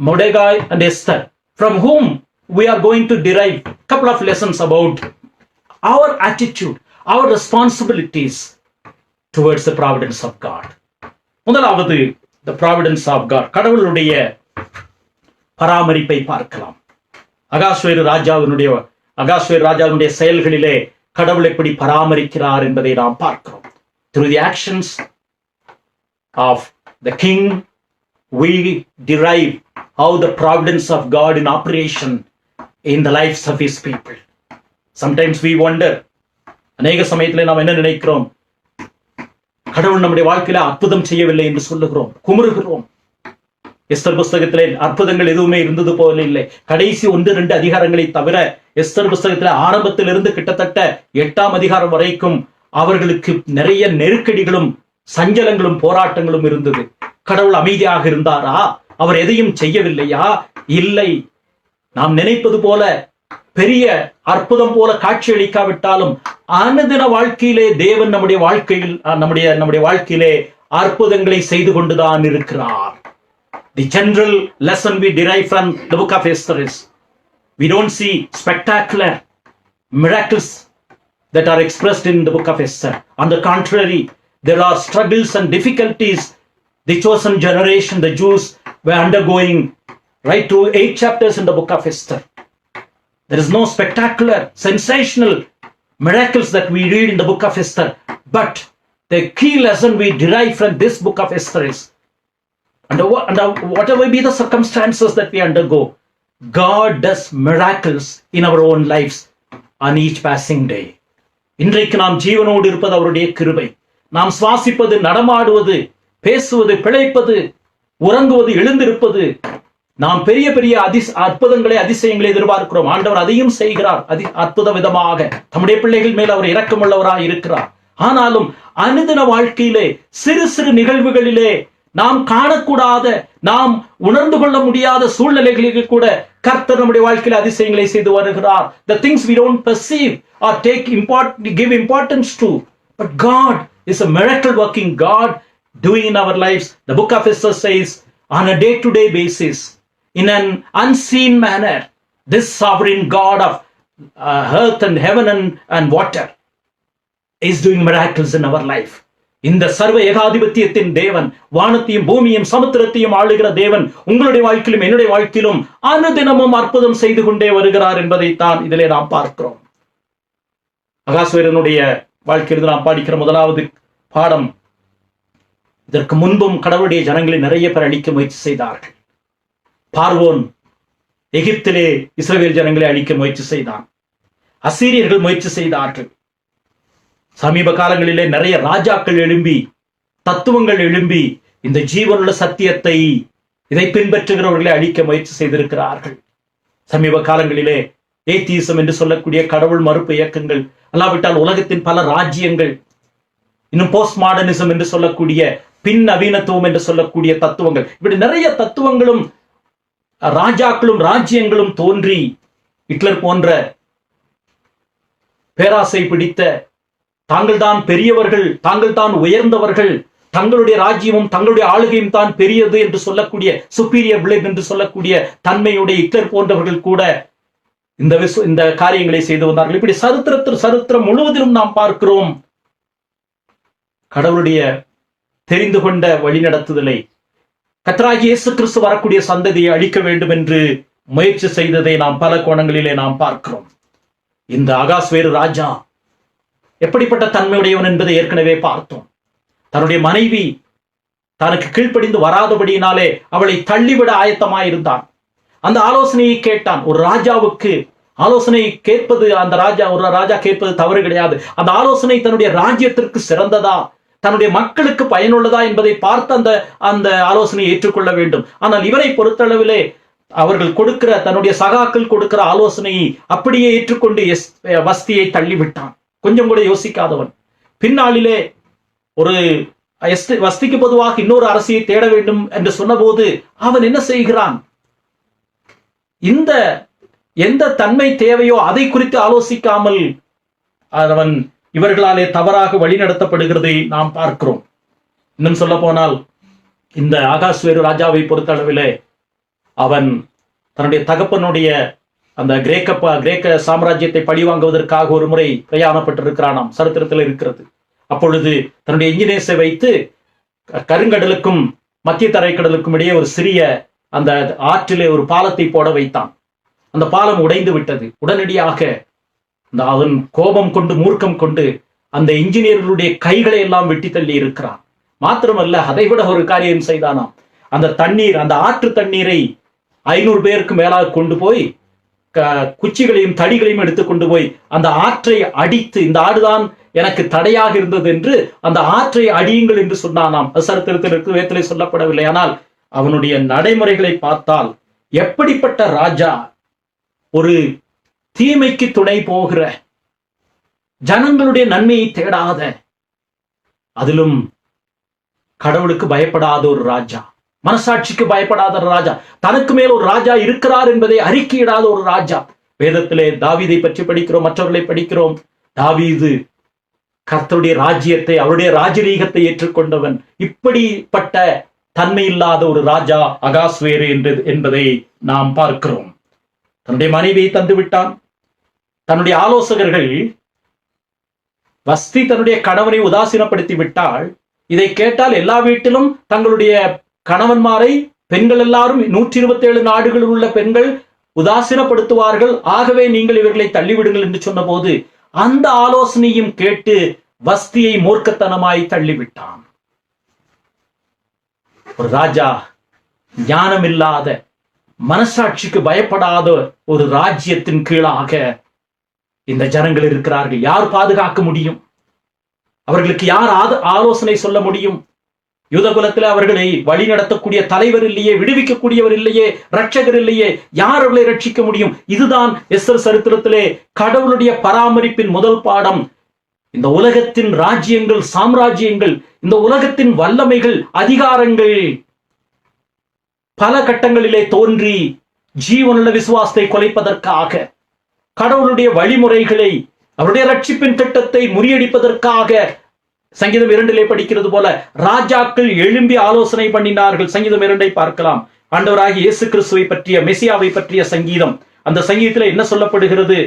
Mordecai and Esther, from whom we are going to derive a couple of lessons about our attitude, our responsibilities towards the providence of God. முதலாவது the providence of God, கடவுளுடைய பராமரிப்பை பார்க்கலாம். அகாஸ்வேரு ராஜாவினுடைய செயல்களிலே கடவுள் எப்படி பராமரிக்கிறார் என்பதை நாம் பார்க்கிறோம். Through the actions of the king, we derive how the providence of God in operation in the lives of his people. Sometimes we wonder, அநேக சமயத்தில் நாம் என்ன நினைக்கிறோம், கடவுள் நம்முடைய வாழ்க்கையில அற்புதம் செய்யவில்லை என்று சொல்லுகிறோம், குமுறுகிறோம். எஸ்தர் புஸ்தகத்திலே அற்புதங்கள் எதுவுமே இருந்தது போல இல்லை. கடைசி 1-2 அதிகாரங்களை தவிர எஸ்தர் புஸ்தகத்திலே ஆரம்பத்திலிருந்து கிட்டத்தட்ட 8ஆம் அதிகாரம் வரைக்கும் அவர்களுக்கு நிறைய நெருக்கடிகளும் சஞ்சலங்களும் போராட்டங்களும் இருந்தது. கடவுள் அமைதியாக இருந்தாரா? அவர் எதையும் செய்யவில்லையா? இல்லை. நாம் நினைப்பது போல பெரிய அற்புதம் போல காட்சியளிக்காவிட்டாலும் அனுதின வாழ்க்கையிலே தேவன் நம்முடைய வாழ்க்கையிலே அற்புதங்களை செய்து கொண்டுதான் இருக்கிறார். The general lesson we derive from the book of Esther is, we don't see spectacular miracles that are expressed in the book of Esther. On the contrary, there are struggles and difficulties the chosen generation, the Jews, were undergoing right through 8 chapters in the book of Esther. There is no spectacular, sensational miracles that we read in the book of Esther, but the key lesson we derive from this book of Esther is, under whatever be the circumstances that we undergo, God does miracles in our own lives on each passing day. இன்றைக்கு நாம் ஜீவனோடு இருப்பது அவருடைய கிருபை. நாம் சுவாசிப்பது, நடமாடுவது, பேசுவது, பிழைப்பது, உறங்குவது, எழுந்திருப்பது, நாம் பெரிய பெரிய அற்புதங்களை, அதிசயங்களை எதிர்பார்க்கிறோம். ஆண்டவர் அதையும் செய்கிறார் அற்புத விதமாக. நம்முடைய பிள்ளைகள் மேல் அவர் இரக்கமுள்ளவராய் இருக்கிறார். ஆனாலும் அனுதின வாழ்க்கையிலே சிறு சிறு நிகழ்வுகளிலே நாம் காணக்கூடாத, நாம் உணர்ந்து கொள்ள முடியாத சூழ்நிலைகளுக்கு கூட கர்த்தர் நம்முடைய வாழ்க்கையில அதிசயங்களை செய்து வருகிறார். The things we don't perceive or give importance to, but God is a miracle working God doing in our lives. The book of Esther says, on a day-to-day basis, in an unseen manner, this sovereign God of earth and heaven and water is doing miracles in our life. இந்த சர்வ ஏகாதிபத்தியத்தின் தேவன், வானத்தையும் பூமியையும் சமுத்திரத்தையும் ஆளுகிற தேவன் உங்களுடைய வாழ்க்கையிலும் என்னுடைய வாழ்க்கையிலும் அனுதினமும் அற்புதம் செய்து கொண்டே வருகிறார் என்பதைத்தான் இதிலே நாம் பார்க்கிறோம். அகாஸ்வேரனுடைய வாழ்க்கையிலிருந்து நாம் படிக்கிற முதலாவது பாடம், இதற்கு முன்பும் கடவுளுடைய ஜனங்களை நிறைய பேர் அழிக்க முயற்சி செய்தார்கள். பார்வோன் எகிப்திலே இஸ்ரவேல் ஜனங்களை அழிக்க முயற்சி செய்தான். அசீரியர்கள் முயற்சி செய்தார்கள். சமீப காலங்களிலே நிறைய ராஜாக்கள் எழும்பி, தத்துவங்கள் எழும்பி இந்த ஜீவனுள்ள சத்தியத்தை, இதை பின்பற்றுகிறவர்களை அழிக்க முயற்சி செய்திருக்கிறார்கள். சமீப காலங்களிலே ஏத்தியிசம் என்று சொல்லக்கூடிய கடவுள் மறுப்பு இயக்கங்கள், அல்லாவிட்டால் உலகத்தின் பல ராஜ்யங்கள், இன்னும் போஸ்ட் மாடர்னிசம் என்று சொல்லக்கூடிய பின் நவீனத்துவம் என்று சொல்லக்கூடிய தத்துவங்கள், இப்படி நிறைய தத்துவங்களும் ராஜாக்களும் ராஜ்யங்களும் தோன்றி ஹிட்லர் போன்ற பேராசை பிடித்த, தாங்கள் தான் பெரியவர்கள், தாங்கள் தான் உயர்ந்தவர்கள், தங்களுடைய ராஜ்யமும் தங்களுடைய ஆளுகையும் தான் பெரியது என்று சொல்லக்கூடிய சுப்பீரியர் பிளட் என்று சொல்லக்கூடிய தன்மையுடைய ஹிட்லர் போன்றவர்கள் கூட இந்த காரியங்களை செய்து வந்தார்கள். இப்படி சரித்திரம் முழுவதிலும் நாம் பார்க்கிறோம் கடவுளுடைய தெரிந்து கொண்ட வழிநடத்துதலை, கர்த்தராகிய இயேசு கிறிஸ்து வரக்கூடிய சந்ததியை அழிக்க வேண்டும் என்று முயற்சி செய்ததை நாம் பல கோணங்களிலே நாம் பார்க்கிறோம். இந்த அகாஸ்வேரு ராஜா எப்படிப்பட்ட தன்மையுடையவன் என்பதை ஏற்கனவே பார்த்தோம். தன்னுடைய மனைவி தனக்கு கீழ்ப்படிந்து வராதபடியினாலே அவளை தள்ளிவிட ஆயத்தமாயிருந்தான். அந்த ஆலோசனையை கேட்டான். ஒரு ராஜாவுக்கு ஆலோசனை கேட்பது, ஒரு ராஜா கேட்பது தவறு கிடையாது. அந்த ஆலோசனை தன்னுடைய ராஜ்யத்திற்கு சிறந்ததா, தன்னுடைய மக்களுக்கு பயனுள்ளதா என்பதை பார்த்து அந்த ஆலோசனையை ஏற்றுக்கொள்ள வேண்டும். ஆனால் இவரை பொறுத்தளவிலே அவர்கள் கொடுக்கிற, தன்னுடைய சகாக்கள் கொடுக்கிற ஆலோசனையை அப்படியே ஏற்றுக்கொண்டு வஸ்தியை தள்ளிவிட்டான். கொஞ்சம் கூட யோசிக்காதவன். பின்னாளிலே ஒரு வஸ்திக்கு பொதுவாக இன்னொரு அரசியை தேட வேண்டும் என்று சொன்னபோது அவன் என்ன செய்கிறான்? இந்த எந்த தன்மை தேவையோ அதை குறித்து ஆலோசிக்காமல் அவன் இவர்களாலே தவறாக வழிநடத்தப்படுகிறதை நாம் பார்க்கிறோம். இன்னும் சொல்ல போனால் இந்த அகாஸ்வேரு ராஜாவை பொறுத்த அளவிலே அவன் தன்னுடைய தகப்பனுடைய அந்த கிரேக்க சாம்ராஜ்யத்தை பழிவாங்குவதற்காக ஒரு முறை பிரயாணப்பட்டிருக்கிறானாம், சரித்திரத்தில் இருக்கிறது. அப்பொழுது தன்னுடைய இன்ஜினியர்ஸை வைத்து கருங்கடலுக்கும் மத்திய தரைக்கடலுக்கும் இடையே ஒரு சிறிய அந்த ஆற்றிலே ஒரு பாலத்தை போட வைத்தான். அந்த பாலம் உடைந்து விட்டது. உடனடியாக அவன் கோபம் கொண்டு, மூர்க்கம் கொண்டு அந்த இன்ஜினியர்களுடைய கைகளை எல்லாம் வெட்டி தள்ளி இருக்கிறான். மாத்திரமல்ல, அதை விட ஒரு காரியம் செய்தானாம். அந்த தண்ணீர், அந்த ஆற்று தண்ணீரை 500 பேருக்கு மேலாக கொண்டு போய் குச்சிகளையும் தடிகளையும் எடுத்துக்கொண்டு போய் அந்த ஆற்றை அடித்து, இந்த ஆடுதான் எனக்கு தடையாக இருந்தது என்று அந்த ஆற்றை அடியுங்கள் என்று சொன்னானாம். சரித்திரத்தில் வேதத்திலே சொல்லப்படவில்லை. ஆனால் அவனுடைய நடைமுறைகளை பார்த்தால் எப்படிப்பட்ட ராஜா! ஒரு தீமைக்கு துணை போகிற, ஜனங்களுடைய நன்மையை தேடாத, அதிலும் கடவுளுக்கு பயப்படாத ஒரு ராஜா, மனசாட்சிக்கு பயப்படாத ஒரு ராஜா, தனக்கு மேல் ஒரு ராஜா இருக்கிறார் என்பதை அறிக்கையிடாத ஒரு ராஜா. வேதத்திலே தாவீதை பற்றி படிக்கிறோம், மற்றவர்களை படிக்கிறோம். தாவீது கர்த்தருடைய ராஜ்யத்தை, அவருடைய ராஜரீகத்தை ஏற்றுக்கொண்டவன். இப்படிப்பட்ட தன்மை இல்லாத ஒரு ராஜா அகாஸ்வேரு என்பதை நாம் பார்க்கிறோம். தன்னுடைய மனைவியை தந்து விட்டான். தன்னுடைய ஆலோசகர்கள் வஸ்தி தன்னுடைய கணவனை உதாசீனப்படுத்தி விட்டால், இதை கேட்டால் எல்லா வீட்டிலும் தங்களுடைய கணவன்மாரை பெண்கள் எல்லாரும் 127 நாடுகளில் உள்ள பெண்கள் உதாசீனப்படுத்துவார்கள். ஆகவே நீங்கள் இவர்களை தள்ளிவிடுங்கள் என்று சொன்ன போது அந்த ஆலோசனையும் கேட்டு வஸ்தியை மூர்க்கத்தனமாய் தள்ளிவிட்டான். ஒரு ராஜா, ஞானமில்லாத, மனசாட்சிக்கு பயப்படாத ஒரு ராஜ்யத்தின் கீழாக இந்த ஜனங்கள் இருக்கிறார்கள். யார் பாதுகாக்க முடியும்? அவர்களுக்கு யார் ஆலோசனை சொல்ல முடியும்? யூதகுலத்தில் அவர்களை வழி நடத்தக்கூடிய தலைவர் இல்லையே, விடுவிக்கக்கூடியவர் இல்லையே, ரட்சகர் இல்லையே, யார் அவர்களை ரட்சிக்க முடியும்? இதுதான் எஸ்தர் சரித்திரத்திலே கடவுளுடைய பராமரிப்பின் முதல் பாடம். இந்த உலகத்தின் ராஜ்யங்கள், சாம்ராஜ்யங்கள், இந்த உலகத்தின் வல்லமைகள், அதிகாரங்கள் பல கட்டங்களிலே தோன்றி ஜீவனுள்ள விசுவாசத்தை கொலைப்பதற்காக, கடவுளுடைய வழிமுறைகளை, அவருடைய ரட்சிப்பின் திட்டத்தை முறியடிப்பதற்காக, சங்கீதம் 2 படிக்கிறது போல ராஜாக்கள் எழும்பி ஆலோசனை பண்ணினார்கள். சங்கீதம் 2 பார்க்கலாம். ஆண்டவராகிய இயேசு கிறிஸ்துவை பற்றிய, மெசியாவை பற்றிய சங்கீதம். அந்த சங்கீதத்தில் என்ன சொல்லப்படுகிறது?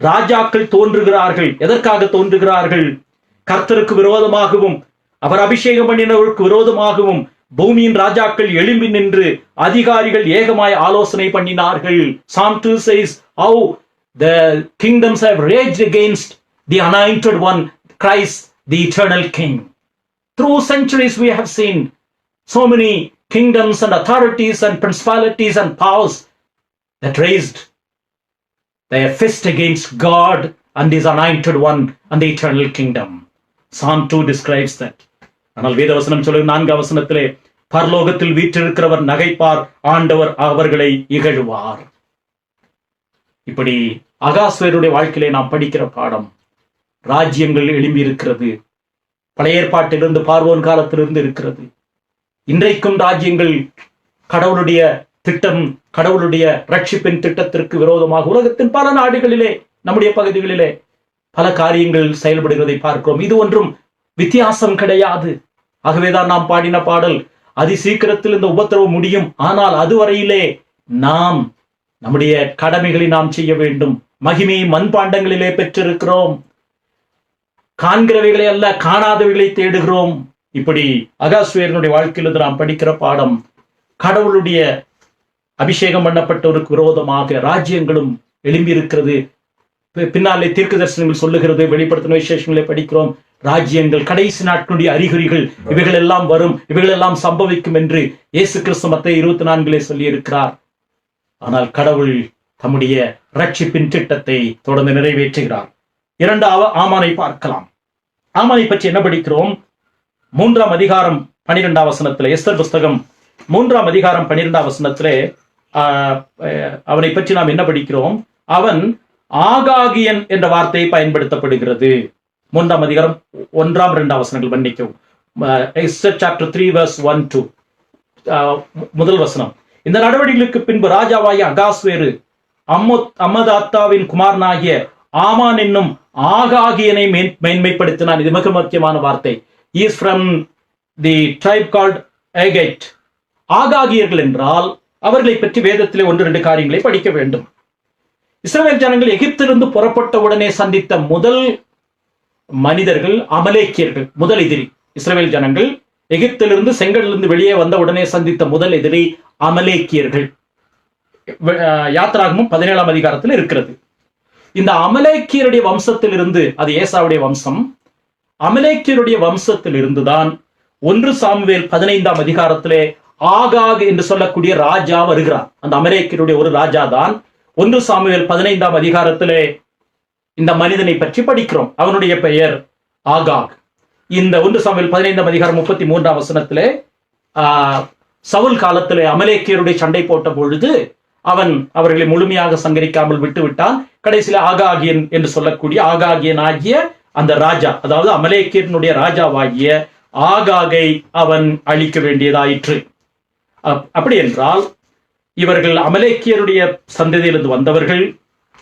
ராஜாக்கள் தோன்றுகிறார்கள். எதற்காக தோன்றுகிறார்கள்? கர்த்தருக்கு விரோதமாகவும் அவர் அபிஷேகம் பண்ணினவருக்கு விரோதமாகவும் பூமியின் ராஜாக்கள் எழும்பி நின்று அதிகாரிகள் ஏகமாய் ஆலோசனை பண்ணினார்கள். Psalm 2 says how the kingdoms have raged against the anointed one, Christ, the eternal King. Through centuries we have seen so many kingdoms and authorities and principalities and powers that raised their fist against God and his anointed one and the eternal kingdom. Psalm 2 describes that. ஆனால் வேதவசனம் சொல்லும் 4 வசனத்திலே, பரலோகத்தில் வீற்றிருக்கிறவர் நகைப்பார், ஆண்டவர் அவர்களை இகழுவார். இப்படி அகாஸ்வேருடைய வாழ்க்கையிலே நாம் படிக்கிற பாடம். ராஜ்யங்கள் எழும்பி இருக்கிறது. பழைய ஏற்பாட்டிலிருந்து, பார்வோன் காலத்திலிருந்து இருக்கிறது. இன்றைக்கும் ராஜ்யங்கள் கடவுளுடைய திட்டம், கடவுளுடைய ரட்சிப்பின் திட்டத்திற்கு விரோதமாக உலகத்தின் பல நாடுகளிலே, நம்முடைய பகுதிகளிலே பல காரியங்கள் செயல்படுகிறதை பார்க்கிறோம். இது ஒன்றும் வித்தியாசம் கிடையாது. ஆகவேதான் நாம் பாடின பாடல், அதி சீக்கிரத்தில் இந்த உபத்திரவு முடியும், ஆனால் அதுவரையிலே நாம் நம்முடைய கடமைகளை நாம் செய்ய வேண்டும். மகிமையை மண்பாண்டங்களிலே பெற்றிருக்கிறோம். காண்கிறவைகளை அல்ல, காணாதவைகளை தேடுகிறோம். இப்படி அகாஸ்வேரனுடைய வாழ்க்கையிலிருந்து நாம் படிக்கிற பாடம், கடவுளுடைய அபிஷேகம் பண்ணப்பட்டவருக்கு விரோதமாக ராஜ்யங்களும் எழும்பி இருக்கிறது. பின்னாலே தீர்க்க தரிசனங்கள் சொல்லுகிறது, வெளிப்படுத்தின விசேஷங்களை படிக்கிறோம். ராஜ்யங்கள், கடைசி நாட்களுடைய அறிகுறிகள், இவைகள் எல்லாம் வரும், இவைகள் எல்லாம் சம்பவிக்கும் என்று இயேசு கிறிஸ்து மத்தேயு 24 சொல்லி இருக்கிறார். ஆனால் கடவுள் தம்முடைய ரட்சிப்பின் திட்டத்தை தொடர்ந்து நிறைவேற்றுகிறார். இரண்டாவது ஆமானை பார்க்கலாம். ஆமானை பற்றி என்ன படிக்கிறோம்? 3ஆம் அதிகாரம் 12ஆம் வசனத்திலே, எஸ்தர் புஸ்தகம் 3ஆம் அதிகாரம் 12ஆம் வசனத்திலே அவனை பற்றி நாம் என்ன படிக்கிறோம்? அவன் ஆகாகியன் என்ற வார்த்தையை பயன்படுத்தப்படுகிறது. 3ஆம் அதிகாரம் 1, 2 வசனங்கள் மன்னிக்கவும். எஸ்தர் சாப்டர் 3 verse 1-2 முதல் வசனம். இந்த நடவடிக்கைகளுக்கு பின்பு ராஜாவாகிய அகாஸ்வேரு அம்மதாத்தாவின் குமாரனாகிய ஆமான் என்னும் ஆகாகியனை மேன்மைப்படுத்தினான். இது மிக முக்கியமான வார்த்தை. He is from the tribe called Agite. ஆகாகியர்கள் என்றால் அவர்களை பற்றி வேதத்திலே 1-2 காரியங்களை படிக்க வேண்டும். இஸ்ரவேல் ஜனங்கள் எகிப்திலிருந்து புறப்பட்ட உடனே சந்தித்த முதல் மனிதர்கள் அமலேக்கியர்கள், முதல் எதிரி. இஸ்ரவேல் ஜனங்கள் எகிப்திலிருந்து, செங்கடலிருந்து வெளியே வந்த உடனே சந்தித்த முதல் எதிரி அமலேக்கியர்கள். யாத்திராகமும் 17ஆம் அதிகாரத்தில் இருக்கிறது. இந்த அமலேக்கியருடைய வம்சத்தில் இருந்து, அது ஏசாவுடைய வம்சம், அமலேக்கியருடைய வம்சத்தில் இருந்துதான் 1 சாமுவேல் 15ஆம் அதிகாரத்திலே ஆகாக் என்று சொல்லக்கூடிய ராஜா வருகிறார். அந்த அமலேக்கியருடைய ஒரு ராஜா தான் 1 சாமுவேல் 15ஆம் அதிகாரத்திலே இந்த மனிதனை பற்றி படிக்கிறோம். அவனுடைய பெயர் ஆகாக். இந்த 1 சாமுவேல் 15ஆம் அதிகாரம் 33ஆம் வசனத்திலே சவுல் காலத்திலே அமலேக்கியருடைய சண்டை போட்ட பொழுது அவன் அவர்களை முழுமையாக சங்கரிக்காமல் விட்டு விட்டான். கடைசியில ஆகாகியன் என்று சொல்லக்கூடிய ஆகாகியன் ஆகிய அந்த ராஜா, அதாவது அமலேக்கியனுடைய ராஜாவாகிய ஆகாகை அவன் அழிக்க வேண்டியதாயிற்று. அப்படி என்றால் இவர்கள் அமலேக்கியருடைய சந்ததியிலிருந்து வந்தவர்கள்.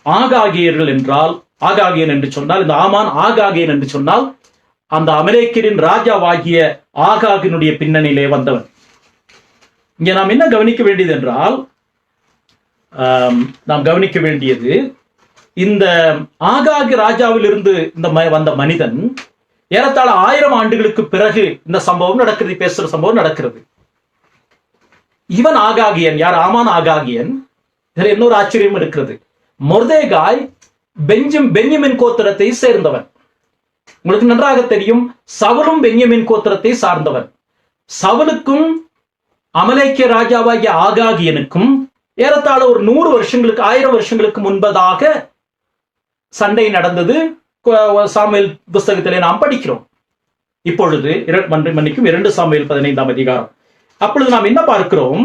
ஆகாகியர்கள் என்றால், ஆகாகியன் என்று சொன்னால், இந்த ஆமான் ஆகாகியன் என்று சொன்னால் அந்த அமலேக்கியரின் ராஜாவாகிய ஆகாகினுடைய பின்னணியிலே வந்தவன். இங்க நாம் என்ன கவனிக்க வேண்டியது என்றால், நாம் கவனிக்க வேண்டியது, இந்த ஆகாகி ராஜாவில் இருந்து இந்த வந்த மனிதன் ஏறத்தாழ 1000 ஆண்டுகளுக்கு பிறகு இந்த சம்பவம் நடக்கிறது, பேசுற சம்பவம் நடக்கிறது. இவன் ஆகாகியன் யார்? ஆமான் ஆகாகியன். இதுல இன்னொரு ஆச்சரியம் இருக்கிறது. மொர்தேகாய் பென்யமின் கோத்திரத்தை சேர்ந்தவன். உங்களுக்கு நன்றாக தெரியும், சவுலும் பென்யமின் கோத்திரத்தை சார்ந்தவன். சவுலுக்கும் அமலேக்கிய ராஜாவாகிய ஆகாகியனுக்கும் ஏறத்தாழ ஒரு 100 வருஷங்களுக்கு, 1000 வருஷங்களுக்கு முன்பதாக சண்டை நடந்தது. சாமுவேல் புஸ்தகத்திலே நாம் படிக்கிறோம். இப்பொழுது 2 சாமுவேல் 15ஆம் அதிகாரம். அப்பொழுது நாம் என்ன பார்க்கிறோம்?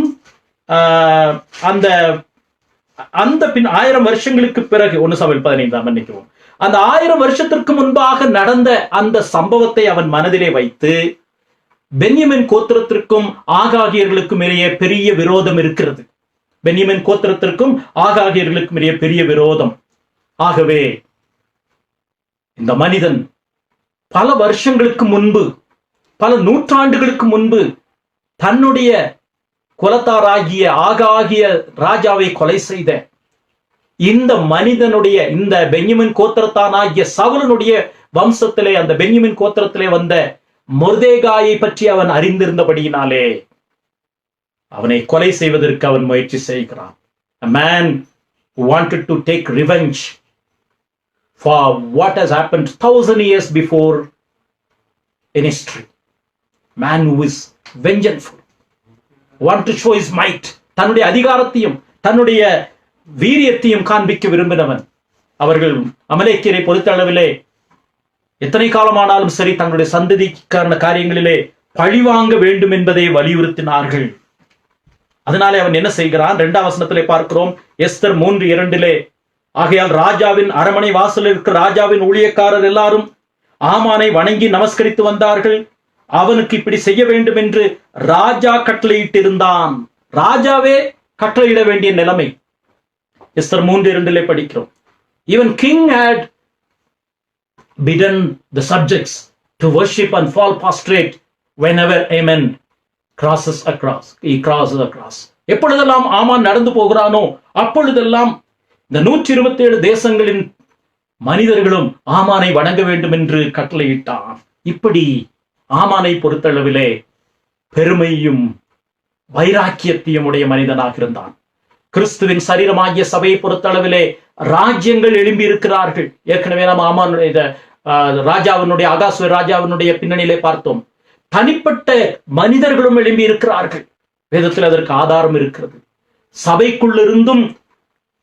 அந்த பின் 1000 வருஷங்களுக்கு பிறகு 1 சாமுவேல் 15 மன்னிக்கவும், அந்த 1000 வருஷத்திற்கு முன்பாக நடந்த அந்த சம்பவத்தை அவன் மனதிலே வைத்து, பென்யமின் கோத்திரத்திற்கும் ஆகாகியர்களுக்கும் இடையே பெரிய விரோதம் இருக்கிறது. பென்யமின் கோத்திரத்திற்கும் ஆகாகியர்களுக்கும் இடையே பெரிய விரோதம். ஆகவே இந்த மனிதன் பல வருஷங்களுக்கு முன்பு, பல நூற்றாண்டுகளுக்கு முன்பு தன்னுடைய குலத்தாராகிய ஆகாகிய ராஜாவை கொலை செய்த இந்த மனிதனுடைய, இந்த பென்யமின் கோத்திரத்தானாகிய சவுலனுடைய வம்சத்திலே, அந்த பென்யமின் கோத்திரத்திலே வந்த மொர்தேகாயை பற்றி அவன் அறிந்திருந்தபடியினாலே அவனை கொலை செய்வதற்கு அவன் முயற்சி செய்கிறான். A man who wanted to take revenge for what has happened 1000 years before in history. Man who is vengeful, want to show his might. தன்னுடைய அதிகாரத்தையும் தன்னுடைய வீரியத்தையும் காண்பிக்க விரும்பினவன். அவர்கள் அமலேக்கியரை பொறுத்தளவிலே எத்தனை காலமானாலும் சரி தங்களுடைய சந்ததிக்கான காரியங்களிலே பழிவாங்க வேண்டும் என்பதை வலியுறுத்தினார்கள். அதனாலே அவன் என்ன செய்கிறான்? 2ஆம் வசனத்திலே பார்க்கிறோம். எஸ்தர் 3:2 ஆகையால் ராஜாவின் அரமனை வாசலில் இருக்கிற ராஜாவின் ஊழியக்காரர் எல்லாரும் ஆமானை வணங்கி நமஸ்கரித்து வந்தார்கள். அவனுக்கு இப்படி செய்ய வேண்டும் என்று ராஜா கட்டளையிட்டிருந்தான். ராஜாவே கட்டளையிட வேண்டிய நிலைமை. எஸ்தர் 3:2 படிக்கிறோம். Even king had bidden the subjects to worship and fall prostrate whenever Aman crosses across. He crosses across. எப்பொழுதெல்லாம் ஆமான் நடந்து போகிறானோ அப்பொழுதெல்லாம் இந்த 127 தேசங்களின் மனிதர்களும் ஆமானை வணங்க வேண்டும் என்று கட்டளையிட்டான். இப்படி ஆமானை பொறுத்தளவிலே பெருமையும் வைராக்கியத்தையும் உடைய மனிதனாக இருந்தான். கிறிஸ்துவின் சரீரமாகிய சபையை பொறுத்தளவிலே ராஜ்யங்கள் எழும்பி இருக்கிறார்கள். ஏற்கனவே நாம் ஆமானுடைய ராஜாவினுடைய அகாசுவ ராஜாவினுடைய பின்னணியிலே பார்த்தோம். தனிப்பட்ட மனிதர்களும் எழும்பி இருக்கிறார்கள். வேதத்தில் அதற்கு ஆதாரம் இருக்கிறது. சபைக்குள்ளிருந்தும்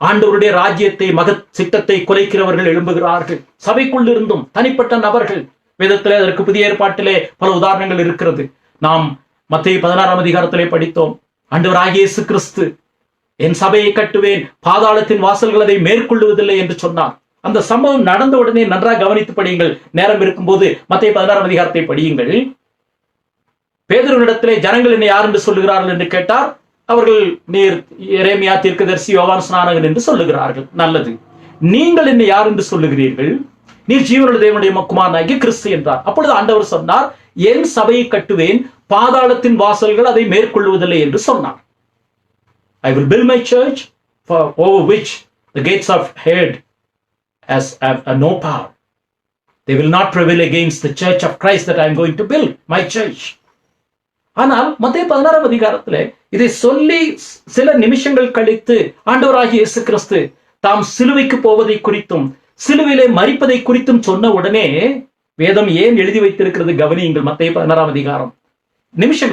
ஆண்டவருடைய ராஜ்யத்தை மகத் சித்தத்தை குலைக்கிறவர்கள் எழும்புகிறார்கள். சபைக்குள்ளிருந்தும் தனிப்பட்ட நபர்கள். வேதத்திலே அதற்கு புதிய ஏற்பாட்டிலே பல உதாரணங்கள் இருக்கிறது. நாம் மத்தேயு 16ஆம் அதிகாரத்திலே படித்தோம். ஆண்டவராகிய இயேசு கிறிஸ்து என் சபையை கட்டுவேன், பாதாளத்தின் வாசல்கள் அதை மேற்கொள்ளுவதில்லை என்று சொன்னார். அந்த சம்பவம் நடந்த உடனே நன்றாக கவனித்து படியுங்கள். நேரம் இருக்கும்போது மத்தேயு 16ஆம் அதிகாரத்தை படியுங்கள். பேதுருவினிடத்திலே ஜனங்கள் என்னை யார் என்று சொல்லுகிறார்கள் என்று கேட்டார். அவர்கள் நீர் எரேமியா தீர்க்கதரிசி, யோவான் ஸ்நானகன் என்று சொல்லுகிறார்கள். நல்லது. நீங்கள் என்னை யார் என்று சொல்லுகிறீர்கள்? நீர் ஜீவனுள்ள தேவனுடைய குமாரனாகிய கிறிஸ்து என்றார். அப்பொழுது ஆண்டவர் சொன்னார், என் சபையை கட்டுவேன், பாதாளத்தின் வாசல்கள் அதை மேற்கொள்வதில்லை என்று சொன்னார். I will build my church over which the gates of hell have no power. They will not prevail against the church of Christ that I am going to build, my church. ஆனால் மத்தேயு 16ஆம் அதிகாரத்திலே இதை சொல்லி சில நிமிஷங்கள் கழித்து ஆண்டவராகிய இயேசு கிறிஸ்து தாம் சிலுவைக்கு போவதை குறித்தும் சிலுவையிலே மரிப்பதை குறித்தும் சொன்ன உடனே வேதம் ஏன் எழுதி வைத்திருக்கிறது கவனியுங்கள். மத்தேயு 16ஆம் அதிகாரம்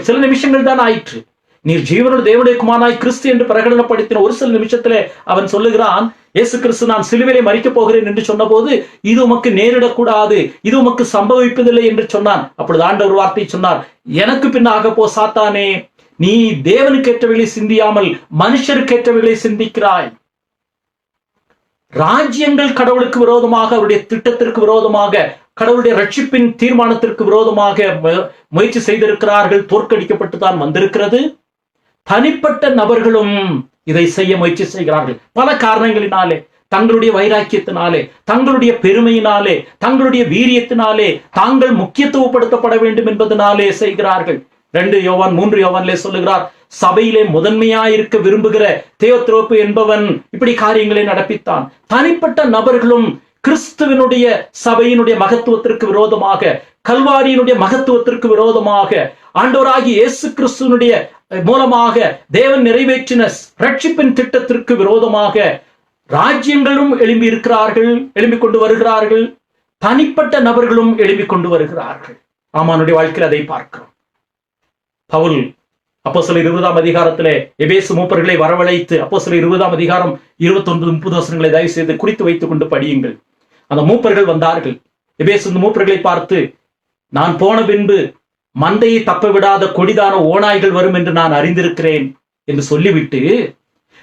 சில நிமிஷங்கள் தான் ஆயிற்று. நீர் ஜீவனுள்ள தேவனுடைய குமாரனாய் கிறிஸ்து என்று பிரகடனப்படுத்தின ஒரு சில நிமிஷத்திலே அவன் சொல்லுகிறான், இயேசு கிறிஸ்து நான் சிலுவையிலே மரிக்கப் போகிறேன் என்று சொன்ன போது இது உமக்கு நேரிடக்கூடாது, இது உமக்கு சம்பவிப்பதில்லை என்று சொன்னான். அப்பொழுது ஆண்டவர் வார்த்தை சொன்னார், எனக்கு பின்னாக போ சாத்தானே, நீ தேவனுக்கு ஏற்றவைகளை சிந்தியாமல் மனுஷருக்கேற்றவைகளை சிந்திக்கிறாய். ராஜ்யங்கள் கடவுளுக்கு விரோதமாக, அவருடைய திட்டத்திற்கு விரோதமாக, கடவுளுடைய ரட்சிப்பின் தீர்மானத்திற்கு விரோதமாக முயற்சி செய்திருக்கிறார்கள். தோற்கடிக்கப்பட்டு தான் வந்திருக்கிறது. தனிப்பட்ட நபர்களும் இதை செய்ய முயற்சி செய்கிறார்கள். பல காரணங்களினாலே, தங்களுடைய வைராக்கியத்தினாலே, தங்களுடைய பெருமையினாலே, தங்களுடைய வீரியத்தினாலே, தாங்கள் முக்கியத்துவப்படுத்தப்பட வேண்டும் என்பதனாலே செய்கிறார்கள். 2 யோவான் 3 யோவானிலே சொல்லுகிறார், சபையிலே முதன்மையாயிருக்க விரும்புகிற தேயோத்ரோப்பு என்பவன் இப்படி காரியங்களை நடப்பித்தான். தனிப்பட்ட நபர்களும் கிறிஸ்துவனுடைய சபையினுடைய மகத்துவத்திற்கு விரோதமாக, கல்வாரியினுடைய மகத்துவத்திற்கு விரோதமாக, ஆண்டவராகிய இயேசு கிறிஸ்துவனுடைய மூலமாக தேவன் நிறைவேற்றின ரட்சிப்பின் திட்டத்திற்கு விரோதமாக ராஜ்யங்களும் எழும்பி இருக்கிறார்கள், எழும்பிக் கொண்டு வருகிறார்கள். தனிப்பட்ட நபர்களும் எழும்பிக் கொண்டு வருகிறார்கள். ஆமானுடைய வாழ்க்கையில் அதை பார்க்கிறோம். பவுல் அப்போஸ்தலர் 20ஆம் அதிகாரத்திலே எபேசு மூப்பர்களை வரவழைத்து, அப்போஸ்தலர் 20ஆம் அதிகாரம் 29-30 வசனங்களை தயவு செய்து குறித்து வைத்துக் கொண்டு படியுங்கள். அந்த மூப்பர்கள் வந்தார்கள். எபேசு மூப்பர்களை பார்த்து, நான் போன பின்பு மந்தையை தப்ப விடாத கொடிதான ஓநாய்கள் வரும் என்று நான் அறிந்திருக்கிறேன் என்று சொல்லிவிட்டு,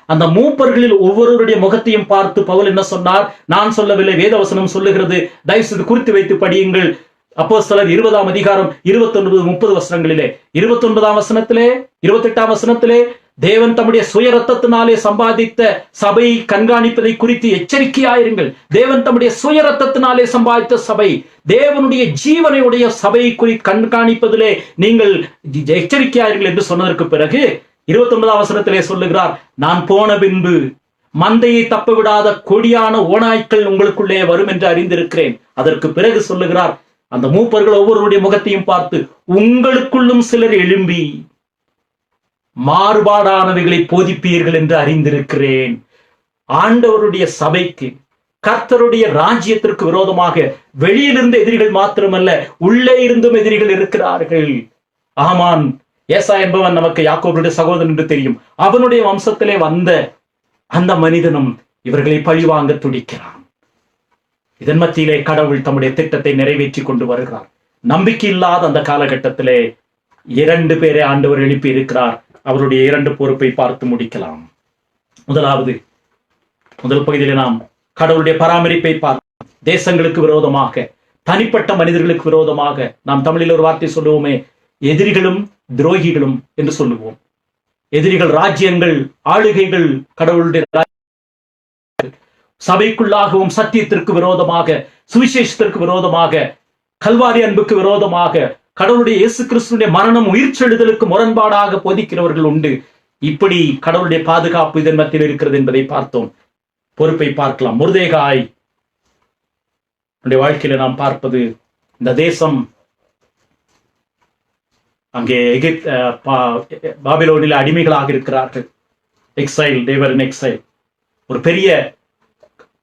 அந்த மூப்பர்களில் ஒவ்வொருவருடைய முகத்தையும் பார்த்து பவுல் என்ன சொன்னார்? நான் சொல்லவில்லை, வேதவசனம் சொல்லுகிறது. தயவு செய்து குறித்து வைத்து படியுங்கள். அப்போஸ்தலர் 20ஆம் அதிகாரம் 29-30 வசனங்களிலே, 29ஆம் வசனத்திலே, 28ஆம் வசனத்திலே, தேவன் தம்முடைய சுய ரத்தத்தினாலே சம்பாதித்த சபை கண்காணிப்பதை குறித்து எச்சரிக்கையாயிருங்கள். தேவன் தம்முடைய சுய ரத்தத்தினாலே சம்பாதித்த சபை, தேவனுடைய ஜீவனையுடைய சபை குறித்து கண்காணிப்பதிலே நீங்கள் எச்சரிக்கையாயிருங்கள் என்று சொன்னதற்கு பிறகு 29ஆம் வசனத்திலே சொல்லுகிறார், நான் போன பின்பு மந்தையை தப்ப விடாத கொடியான ஓநாய்க்கள் உங்களுக்குள்ளே வரும் என்று அறிந்திருக்கிறேன். அதற்கு பிறகு சொல்லுகிறார், அந்த மூப்பர்கள் ஒவ்வொருவருடைய முகத்தையும் பார்த்து, உங்களுக்குள்ளும் சிலர் எழும்பி மாறுபாடானவைகளை போதிப்பீர்கள் என்று அறிந்திருக்கிறேன். ஆண்டவருடைய சபைக்கு, கர்த்தருடைய ராஜ்யத்திற்கு விரோதமாக வெளியிலிருந்து எதிரிகள் மாத்திரமல்ல, உள்ளே இருந்தும் எதிரிகள் இருக்கிறார்கள். ஆமான், ஏசா என்பவன் நமக்கு யாக்கோபுடைய சகோதரன் என்று தெரியும். அவனுடைய வம்சத்திலே வந்த அந்த மனிதனும் இவர்களை பழிவாங்க துடிக்கிறான். இதன் மத்தியிலே கடவுள் தம்முடைய திட்டத்தை நிறைவேற்றி கொண்டு வருகிறார். நம்பிக்கை இல்லாத அந்த காலகட்டத்திலே 2 பேரை ஆண்டவர் எழுப்பி இருக்கிறார். அவருடைய 2 பொறுப்பை பார்த்து முடிக்கலாம். முதல் பகுதியிலே நாம் கடவுளுடைய பராமரிப்பை பார்த்து, தேசங்களுக்கு விரோதமாக, தனிப்பட்ட மனிதர்களுக்கு விரோதமாக, நாம் தமிழில் ஒரு வார்த்தை சொல்லுவோமே, எதிரிகளும் துரோகிகளும் என்று சொல்லுவோம். எதிரிகள் ராஜ்யங்கள், ஆளுகைகள், கடவுளுடைய சபைக்குள்ளாகவும் சத்தியத்திற்கு விரோதமாக, சுவிசேஷத்திற்கு விரோதமாக, கல்வாரி அன்புக்கு விரோதமாக, கடவுளுடைய இயேசு கிறிஸ்துவினுடைய மரணம் உயிர்ச்செழுதலுக்கு முரண்பாடாக போதிக்கிறவர்கள் உண்டு. இப்படி கடவுளுடைய பாதுகாப்பு இதன் மத்தியில் இருக்கிறது என்பதை பார்த்தோம். பொறுப்பை பார்க்கலாம். மொர்தெகாய் வாழ்க்கையில நாம் பார்ப்பது, இந்த தேசம் அங்கே பாபிலோனில் அடிமைகளாக இருக்கிறார்கள். Exile, they were in exile. ஒரு பெரிய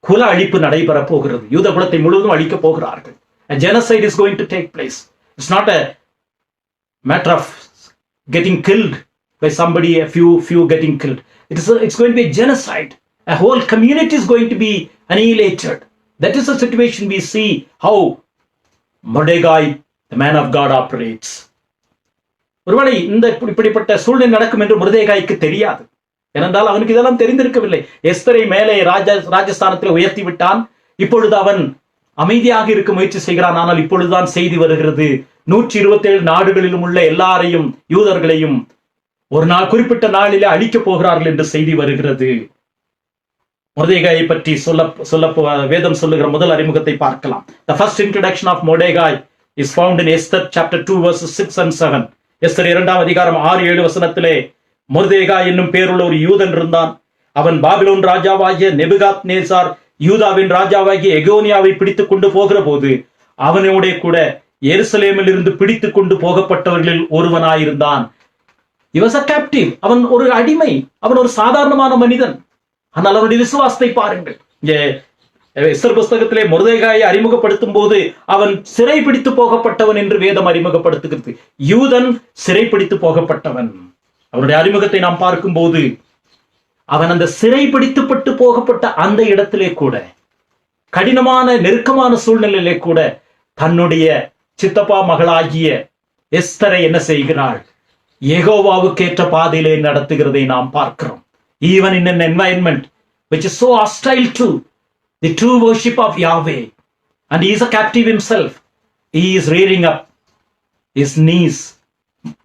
குல அழிப்பு நடைபெற போகிறது. யூத குலத்தை முழுவதும் அழிக்கப் போகிறார்கள். A genocide is going to take place. It's not a matter of getting killed by somebody, a few getting killed. It's going to be a genocide. A whole community is going to be annihilated. That is the situation we see how Mordecai, the man of God, operates. ஒருவேளை இந்த இப்படிப்பட்ட சூழ்நிலை நடக்கும் என்று மொர்தெகாய்க்கு தெரியாது. ஏனென்றால் அவனுக்கு இதெல்லாம் தெரிந்திருக்கவில்லை. எஸ்தரை மேலே ராஜஸ்தானத்தில் உயர்த்தி விட்டான். இப்பொழுது அவன் அமைதியாக இருக்க முயற்சி செய்கிறான். ஆனால் இப்பொழுதுதான் செய்தி வருகிறது, 127 நாடுகளிலும் உள்ள எல்லாரையும், யூதர்களையும் ஒரு நாள், குறிப்பிட்ட நாளிலே அழிக்கப் போகிறார்கள் என்று செய்தி வருகிறது. மொர்தெகாயை பற்றி வேதம் சொல்லுகிற முதல் அறிமுகத்தை பார்க்கலாம். The first introduction of Mordecai is found in Esther chapter 2 verses 6 and 7. Esther 2ஆம் அதிகாரம் 6-7 வசனத்திலே மொர்தெகாய் என்னும் பேருள்ள ஒரு யூதன் இருந்தான். அவன் பாபிலோன் ராஜாவாகிய நேபுகாத்நேசார் யூதாவின் ராஜாவாகிய எகோனியாவை பிடித்துக் கொண்டு போகிற போது அவனோட கூட எருசலேமில் இருந்து பிடித்துக் கொண்டு போகப்பட்டவர்களில் ஒருவனாயிருந்தான். He was a captive. அவன் ஒரு அடிமை, அவன் ஒரு சாதாரணமான மனிதன். ஆனால் அவனுடைய விசுவாசத்தை பாருங்கள். எஸ்தர் புஸ்தகத்திலே மொர்தெகாயை அறிமுகப்படுத்தும் போது அவன் சிறைபிடித்து போகப்பட்டவன் என்று வேதம் அறிமுகப்படுத்துகிறது. யூதன் சிறைப்பிடித்து போகப்பட்டவன். அவனுடைய அறிமுகத்தை நாம் பார்க்கும் போது அவன் அந்த சிறைபிடித்துப்பட்டு போகப்பட்ட அந்த இடத்திலே கூட, கடினமான நெருக்கமான சூழ்நிலையிலே கூட, தன்னுடைய சித்தப்பா மகளாகிய எஸ்தரை என்ன செய்கிறாள்? யெகோவாவுக்கேற்ற பாதையிலே நடத்துகிறதை நாம் பார்க்கிறோம். Even in an environment which is so hostile to the true worship of Yahweh, and he is a captive himself, he is rearing up his knees,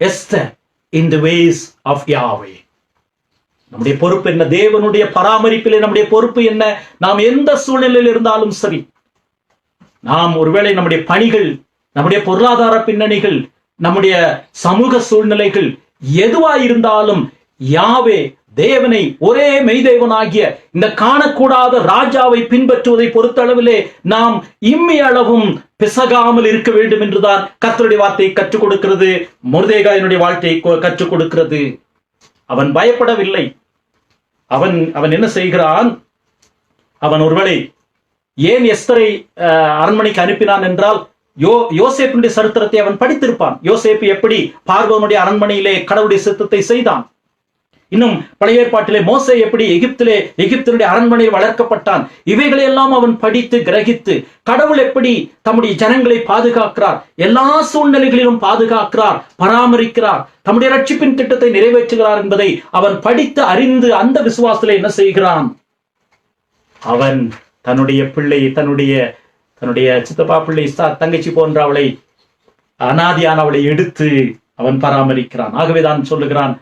Esther, in the ways of Yahweh. நம்முடைய பொறுப்பு என்ன? தேவனுடைய பராமரிப்பிலே நம்முடைய பொறுப்பு என்ன? நாம் எந்த சூழ்நிலையில் இருந்தாலும் சரி, நாம் ஒருவேளை நம்முடைய பணிகள், நம்முடைய பொருளாதார பின்னணிகள், நம்முடைய சமூக சூழ்நிலைகள் எதுவாயிருந்தாலும் யாவே தேவனை, ஒரே மெய்தேவனாகிய இந்த காணக்கூடாத ராஜாவை பின்பற்றுவதை பொறுத்தளவிலே நாம் இம்மி அளவும் பிசகாமல் இருக்க வேண்டும் என்றுதான் கர்த்தருடைய வார்த்தையை கற்றுக் கொடுக்கிறது. மொர்தெகாயினுடைய வாழ்க்கையை கற்றுக் கொடுக்கிறது. அவன் பயப்படவில்லை. அவன் என்ன செய்கிறான்? அவன் ஒருவேளை ஏன் எஸ்தரை அரண்மனைக்கு அனுப்பினான் என்றால், யோசேப்பினுடைய சரித்திரத்தை அவன் படித்திருப்பான். யோசேப்பு எப்படி பார்வோனுடைய அரண்மனையிலே கடவுளுடைய சித்தத்தை செய்தான். இன்னும் பழைய ஏற்பாட்டிலே மோசே எப்படி எகிப்தினுடைய அரண்மனையில் வளர்க்கப்பட்டான். இவைகளை எல்லாம் அவன் படித்து கிரகித்து, கடவுள் எப்படி தம்முடைய ஜனங்களை பாதுகாக்கிறார், எல்லா சூழ்நிலைகளிலும் பாதுகாக்கிறார், பராமரிக்கிறார், தம்முடைய ரட்சிப்பின் திட்டத்தை நிறைவேற்றுகிறார் என்பதை அவன் படித்து அறிந்து அந்த விசுவாசத்திலே என்ன செய்கிறான்? அவன் தன்னுடைய பிள்ளை, தன்னுடைய சித்தப்பா பிள்ளை, தங்கச்சி போன்ற அவளை, அனாதியானவளை எடுத்து அவன் பராமரிக்கிறான். ஆகவேதான் சொல்லுகிறான்,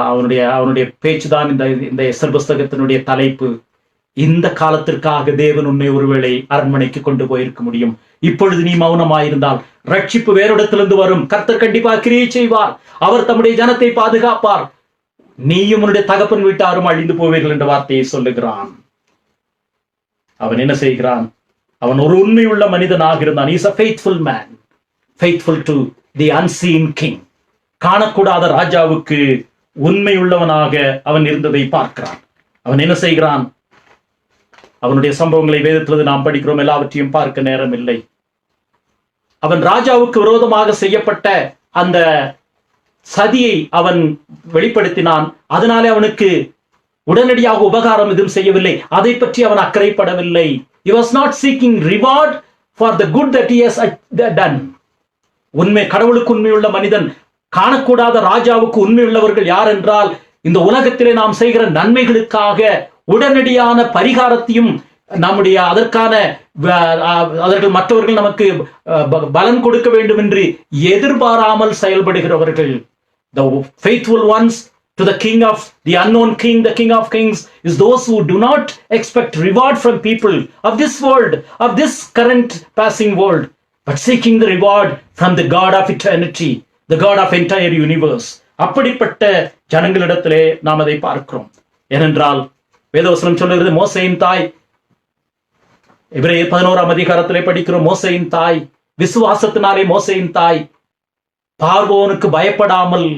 அவனுடைய பேச்சுதான் இந்த எஸ்தர் புஸ்தகத்தினுடைய தலைப்பு. இந்த காலத்திற்காக தேவன் உன்னை ஒருவேளை அரண்மனைக்கு கொண்டு போயிருக்க முடியும். இப்பொழுது நீ மௌனமாயிருந்தால் ரட்சிப்பு வேறிடத்திலிருந்து வரும். கர்த்தர் கண்டிப்பாக கிரியை செய்வார். அவர் தம்முடைய ஜனத்தை பாதுகாப்பார். நீயும் உன்னுடைய தகப்பன் வீட்டாரும் அழிந்து போவீர்கள் என்ற வார்த்தையை சொல்லுகிறான். அவன் என்ன செய்கிறான்? அவன் ஒரு உண்மையுள்ள மனிதனாக இருந்தான். He is a faithful man, faithful to the unseen king. காணக்கூடாத ராஜாவுக்கு உண்மையுள்ளவனாக அவன் இருந்ததை பார்க்கிறான். அவன் என்ன செய்கிறான்? அவனுடைய சம்பவங்களை வேதத்திலிருந்து நாம் படிக்கிறோம். எல்லாவற்றையும் பார்க்க நேரம் இல்லை. அவன் ராஜாவுக்கு விரோதமாக செய்யப்பட்ட அந்த சதியை அவன் வெளிப்படுத்தினான். அதனாலே அவனுக்கு உடனடியாக உபகாரம் எதுவும் செய்யவில்லை. அதை பற்றி அவன் அக்கறைப்படவில்லை. He was not seeking reward for the good that he has done. கடவுளுக்கு உண்மையுள்ள மனிதன், காணக்கூடாத ராஜாவுக்கு உண்மையுள்ளவர்கள் யார் என்றால், இந்த உலகத்திலே நாம் செய்கிற நன்மைகளுக்காக உடனடியான பரிகாரத்தையும் நம்முடைய அதற்கு மற்றவர்கள் நமக்கு பலன் கொடுக்க வேண்டும் என்று எதிர்பாராமல் செயல்படுகிறவர்கள். The faithful ones to the king of the unknown king, the king of kings, is those who do not expect reward from people of this world, of this current passing world, but seeking the reward from the God of eternity, the God of entire universe. அப்படிப்பட்ட ஜனங்களிடத்திலே நாம் அதை பார்க்கிறோம். ஏனென்றால் வேதவசனம் சொல்லுகிறது, மோசேயின் தாய், எபிரேயர் 11ஆம் அதிகாரத்திலே படிக்கிறோம், மோசேயின் தாய், விசுவாசத்தினாலே மோசேயின் தாய் பார்வோனுக்கு பயப்படாமல்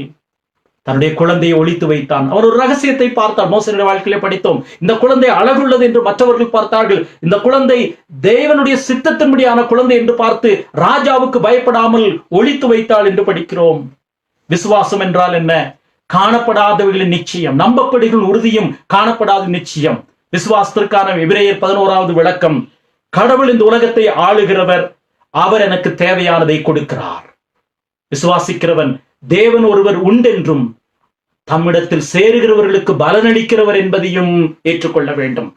தன்னுடைய குழந்தையை ஒளித்து வைத்தான். அவன் ஒரு ரகசியத்தை பார்த்தான். மோசேயுடைய வாழ்க்கையிலே படித்தோம். இந்த குழந்தை அழகுள்ளது என்று மற்றவர்கள் பார்த்தார்கள். இந்த குழந்தை தேவனுடைய சித்தத்தின்படியான குழந்தை என்று பார்த்து ராஜாவுக்கு பயப்படாமல் ஒளித்து வைத்தாள் என்று படிக்கிறோம். விசுவாசம் என்றால் என்ன? காணப்படாதவைகளின் நிச்சயம், நம்பப்படுகிற உறுதியும் காணப்படாத நிச்சயம். விசுவாசத்திற்கான எபிரேயர் 11வது விளக்கம், கடவுள் இந்த உலகத்தை ஆளுகிறவர், அவர் எனக்கு தேவையானதை கொடுக்கிறார். விசுவாசிக்கிறவன் தேவன் ஒருவர் உண்டென்றும் தம்மிடத்தில் சேருகிறவர்களுக்கு பலனளிக்கிறவர் என்பதையும் ஏற்றுக்கொள்ள வேண்டும்.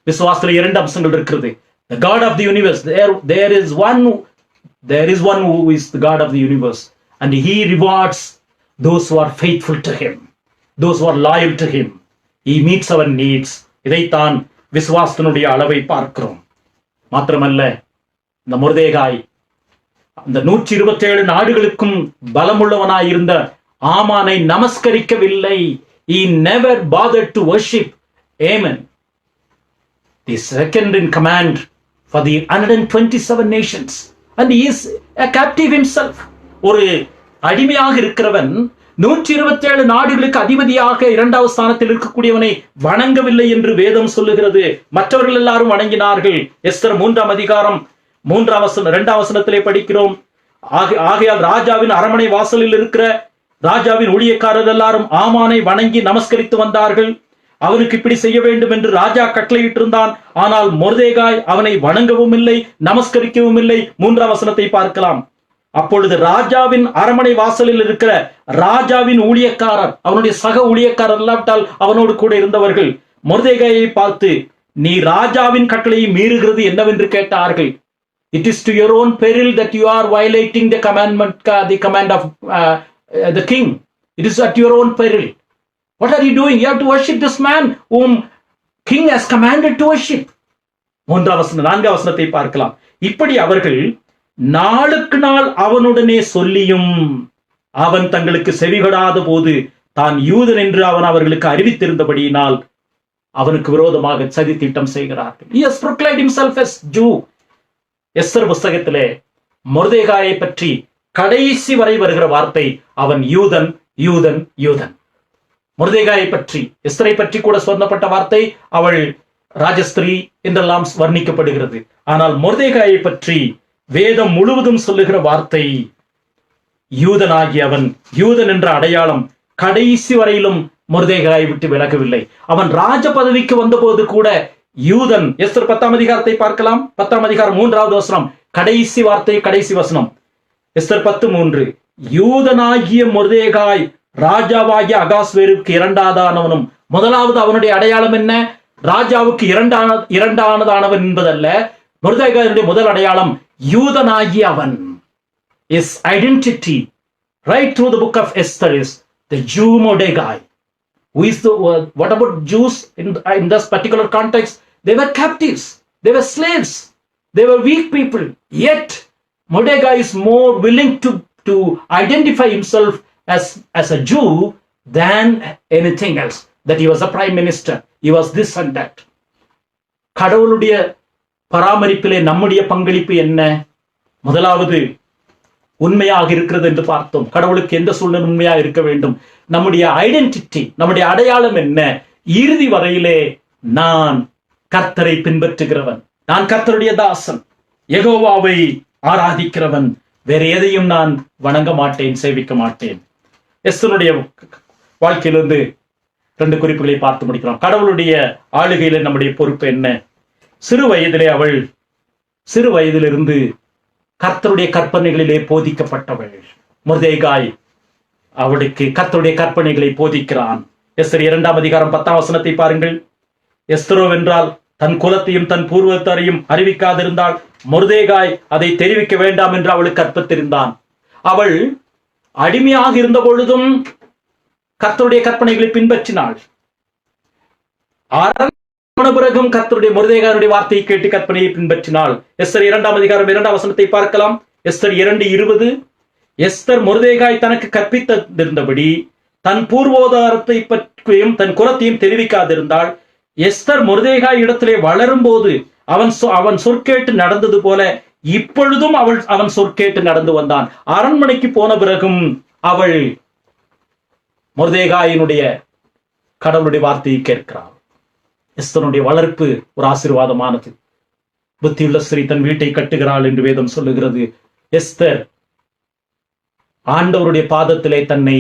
விசுவாசத்தில் 2 அம்சங்கள் இருக்கிறது. The God of the universe, there is one who is the God of the universe, and he rewards those who are faithful to him, those who are loyal to him. He meets our needs. இதைத்தான் விசுவாசத்தினுடைய அளவை பார்க்கிறோம். மாத்திரமல்ல, இந்த மொர்தெகாய் அந்த 127 நாடுகளுக்கும் பலமுள்ளவனாயிருந்த ஆமானை நமஸ்கரிக்கவில்லை. He never bothered to worship Amen, the second in command for the 127 nations, and he is a captive himself. ஒரு அடிமையாக இருக்கிறவன் 127 நாடுகளுக்கு அதிபதியாக 2வது ஸ்தானத்தில் இருக்கக்கூடியவனை வணங்கவில்லை என்று வேதம் சொல்லுகிறது. மற்றவர்கள் எல்லாரும் வணங்கினார்கள். எஸ்தர் 3ஆம் அதிகாரம் 2ஆம் வசனத்திலே படிக்கிறோம். ஆகையால் ராஜாவின் அரண்மனை வாசலில் இருக்கிற ராஜாவின் ஊழியக்காரர் எல்லாரும் ஆமானை வணங்கி நமஸ்கரித்து வந்தார்கள். அவனுக்கு இப்படி செய்ய வேண்டும் என்று ராஜா கட்டளையிட்டிருந்தான். ஆனால் மொர்தெகாய் அவனை வணங்கவும் இல்லை, நமஸ்கரிக்கவும் இல்லை. 3ஆம் வசனத்தை பார்க்கலாம். அப்பொழுது ராஜாவின் அரண்மனை வாசலில் இருக்கிற ராஜாவின் ஊழியக்காரர், அவனுடைய சக ஊழியக்காரர் இல்லாவிட்டால் அவனோடு கூட இருந்தவர்கள், மொர்தெகாயை பார்த்து, நீ ராஜாவின் கட்டளையை மீறுகிறது என்னவென்று கேட்டார்கள். It is to your own peril that you are violating the command of the king. It is at your own peril. What are you doing? You have to worship this man whom king has commanded to worship. 4ஆம் வசனத்தை பார்க்கலாம். இப்படி அவர்கள் நாளுக்கு நாள் அவனுடனே சொல்லியும் அவன் தங்களுக்கு செவிகொடாத போது தான் யூதன் என்று அவன் அவர்களுக்கு அறிவித்திருந்தபடியினால் அவனுக்கு விரோதமாக சதி திட்டம் செய்கிறார்கள். He has proclaimed himself as Jew. Esther புஸ்தகத்திலே மொர்தெகாயை பற்றி கடைசி வரை வருகிற வார்த்தை, அவன் யூதன், யூதன், யூதன். மொர்தெகாயை பற்றி, எஸ்தரை பற்றி கூட சொல்லப்பட்ட வார்த்தை, அவள் ராஜஸ்திரீ என்றெல்லாம் வர்ணிக்கப்படுகிறது. ஆனால் மொர்தெகாயை பற்றி வேதம் முழுவதும் சொல்லுகிற வார்த்தை, யூதனாகிய அவன். யூதன் என்ற அடையாளம் கடைசி வரையிலும் மொர்தெகாயை விட்டு விலகவில்லை. அவன் ராஜ பதவிக்கு வந்தபோது கூட யூதன். எஸ்தர் 10ஆம் அதிகாரத்தை பார்க்கலாம். 10ஆம் அதிகாரம் 3வது வசனம், கடைசி வார்த்தை, கடைசி வசனம். எஸ்தர் 10:3, யூதனாகிய மொர்தெகாய் ராஜாவாகிய அகாஸ்வேருக்கு 2ஆவதானவனும். முதலாவது அவனுடைய அடையாளம் என்ன? ராஜாவுக்கு இரண்டானதானவன் என்பதல்ல. மொர்தெகாயுடைய முதல் அடையாளம் யூதனாகிய அவன். His identity right through the book of Esther is the Jew Mordecai. Who is the what about Jews in this particular context? They were captives, they were slaves, they were weak people. Yet Mordecai is more willing to identify himself as a Jew than anything else. That he was a prime minister, he was this and that. கடவுளுடைய பராமரிப்பிலே நம்முடைய பங்களிப்பு என்ன? முதலாவது உண்மையாக இருக்கிறது என்று பார்த்தோம். கடவுளுக்கு எந்த சூழ்நிலை உண்மையாக இருக்க வேண்டும்? நம்முடைய ஐடென்டிட்டி, நம்முடைய அடையாளம் என்ன? இறுதி வரையிலே நான் கர்த்தரை பின்பற்றுகிறவன், நான் கர்த்தருடைய தாசன், யெகோவாவை ஆராதிக்கிறவன், வேற எதையும் நான் வணங்க மாட்டேன், சேவிக்க மாட்டேன். எஸ்தருடைய வாழ்க்கையிலிருந்து 2 குறிப்புகளை பார்த்து முடிக்கிறோம். கடவுளுடைய ஆளுகையில நம்முடைய பொறுப்பு என்ன? சிறு வயதிலிருந்து கர்த்தருடைய கற்பனைகளிலே போதிக்கப்பட்டவள் மொர்தெகாய். அவளுக்கு கர்த்தருடைய கற்பனைகளை போதிக்கிறான். எஸ்தர் 2ஆம் அதிகாரம் 10ஆம் வசனத்தை பாருங்கள். எஸ்தரோ வென்றால் தன் குலத்தையும் தன் பூர்வத்தாரையும் அறிவிக்காதிருந்தாள். மொர்தெகாய் அதை தெரிவிக்க வேண்டாம் என்று அவளுக்கு கற்பித்திருந்தான். அவள் அடிமையாக இருந்த பொழுதும் கர்த்தருடைய கற்பனைகளை பின்பற்றினாள். பிறகும் கர்த்தருடைய மொர்தெகாயுடைய வார்த்தையை கேட்டு கற்பனையை பின்பற்றினாள். எஸ்தர் 2ஆம் அதிகாரம் 2ஆம் வசனத்தை பார்க்கலாம். எஸ்தர் 2:20, எஸ்தர் மொர்தெகாய் தனக்கு கற்பித்திருந்தபடி தன் பூர்வோதாரத்தை பற்றியும் தன் குலத்தையும் தெரிவிக்காதிருந்தாள். எஸ்தர் மொர்தெகாய் இடத்திலே வளரும் போது அவன் சொற்கேட்டு நடந்தது போல இப்பொழுதும் அவன் சொற்கேட்டு நடந்து வந்தான். அரண்மனைக்கு போன பிறகும் அவள் மொர்தேகாயினுடைய கடவுளுடைய வார்த்தையை கேட்கிறார். எஸ்தருடைய வளர்ப்பு ஒரு ஆசீர்வாதமானது. புத்தியுள்ள ஸ்திரீ தன் வீட்டை கட்டுகிறாள் என்று வேதம் சொல்லுகிறது. எஸ்தர் ஆண்டவருடைய பாதத்திலே தன்னை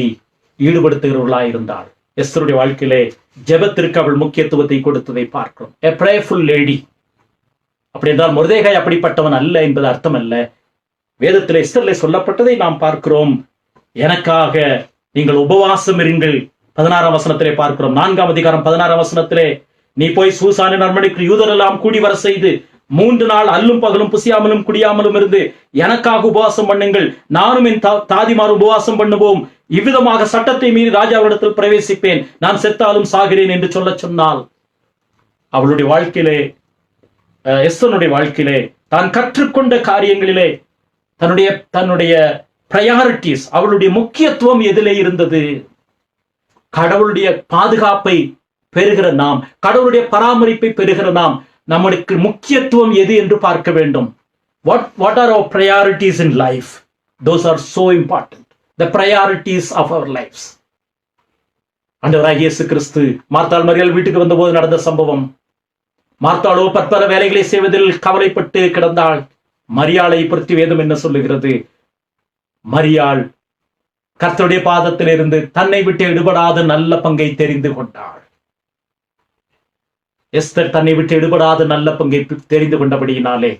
ஈடுபடுத்துகிறவர்களாயிருந்தாள். எஸ்தருடைய வாழ்க்கையிலே ஜெபத்திற்கு அவள் முக்கியத்துவத்தை கொடுத்ததை பார்க்கிறோம். A prayerful lady. அப்படி என்றால் மொர்தேகாய் அப்படிப்பட்டவன் அல்ல என்பது அர்த்தம் அல்ல. வேதத்திலே எஸ்தரிலே சொல்லப்பட்டதை நாம் பார்க்கிறோம். எனக்காக நீங்கள் உபவாசம் இருங்கள் 16ஆம் வசனத்திலே பார்க்கிறோம். 4ஆம் அதிகாரம் 16ஆம் வசனத்திலே, நீ போய் சூசானின் அரண்மனைக்கு யூதரெல்லாம் கூடி வர செய்து 3 நாள் அல்லும் பகலும் புசியாமலும் குடியாமலும் இருந்து எனக்காக உபவாசம் பண்ணுங்கள், நானும் என் தாதிமாரும் உபவாசம் பண்ணுவோம், இவ்விதமாக சட்டத்தை மீறி ராஜாவிடத்தில் பிரவேசிப்பேன், நான் செத்தாலும் சாகிறேன் என்று சொல்ல சொன்னால், அவளுடைய வாழ்க்கையிலே, எஸ்தருடைய வாழ்க்கையிலே தான் கற்றுக்கொண்ட காரியங்களிலே தன்னுடைய பிரையாரிட்டிஸ், அவளுடைய முக்கியத்துவம் எதிலே இருந்தது? கடவுளுடைய பாதுகாப்பை பெறுகிற நாம், கடவுளுடைய பராமரிப்பை பெறுகிற நாம், நம்மளுக்கு முக்கியத்துவம் எது என்று பார்க்க வேண்டும். What are our priorities in life? Those are so important. The priorities of our lives. ஆண்டவராகிய இயேசு கிறிஸ்து மார்த்தாள் மரியாள் வீட்டுக்கு வந்தபோது நடந்த சம்பவம். மார்த்தாளோ பற்பல வேலைகளை செய்வதில் கவலைப்பட்டு கிடந்தாள். மரியாளை பற்றி வேதம் என்ன சொல்லுகிறது? மரியாள் கர்த்தருடைய பாதத்திலிருந்து தன்னை விட்டு எடுபடாத நல்ல பங்கை தெரிந்து கொண்டாள். எஸ்தர் தன்னை விட்டு எடுபடாத நல்ல பங்கை தெரிந்து கொண்டபடியினாலே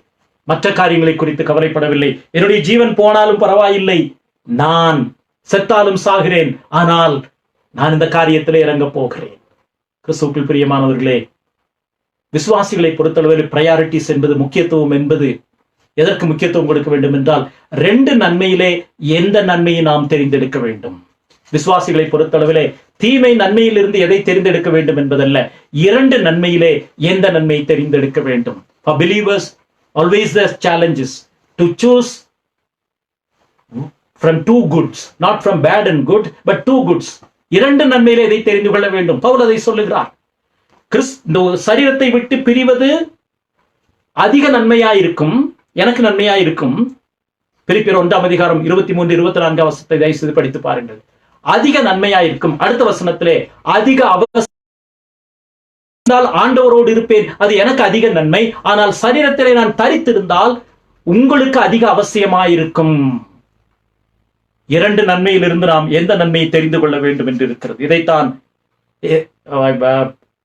மற்ற காரியங்களை குறித்து கவலைப்படவில்லை. என்னுடைய ஜீவன் போனாலும் பரவாயில்லை, நான் செத்தாலும் சாகிறேன், ஆனால் நான் இந்த காரியத்திலே இறங்க போகிறேன். கிறிஸ்துவுக்குள் பிரியமானவர்களே, விசுவாசிகளை பொறுத்தளவில் பிரையாரிட்டிஸ் என்பது, முக்கியத்துவம் என்பது எதற்கு முக்கியத்துவம் கொடுக்க வேண்டும் என்றால், 2 நன்மையிலே எந்த நன்மையை நாம் தெரிந்தெடுக்க வேண்டும். விசுவாசிகளை பொறுத்தளவிலே தீமை நன்மையிலிருந்து எதை தெரிந்தெடுக்க வேண்டும் என்பதல்ல, 2 நன்மையிலே எந்த நன்மையை தெரிந்தெடுக்க வேண்டும். For believers, always there's challenges to choose from 2 goods, not from bad and good, but 2 goods. 2 நன்மையிலே எதை தெரிந்து கொள்ள வேண்டும். பவுல் அதை சொல்லுகிறார். இந்த சரீரத்தை விட்டு பிரிவது அதிக நன்மையாயிருக்கும், எனக்கு நன்மையாயிருக்கும். பிலிப்பியர் 1ஆம் அதிகாரம் 23, 24 வசனத்தை தயவு செய்து படித்து பாருங்கள். அதிக நன்மையாயிருக்கும். அடுத்த வசனத்திலே, அதிக அவசியம் ஆண்டவரோடு இருப்பேன், அது எனக்கு அதிக நன்மை, ஆனால் சரீரத்திலே நான் தரித்திருந்தால் உங்களுக்கு அதிக அவசியமாயிருக்கும். 2 நன்மையிலிருந்து நாம் எந்த நன்மையை தெரிந்து கொள்ள வேண்டும் என்று இருக்கிறது. இதைத்தான்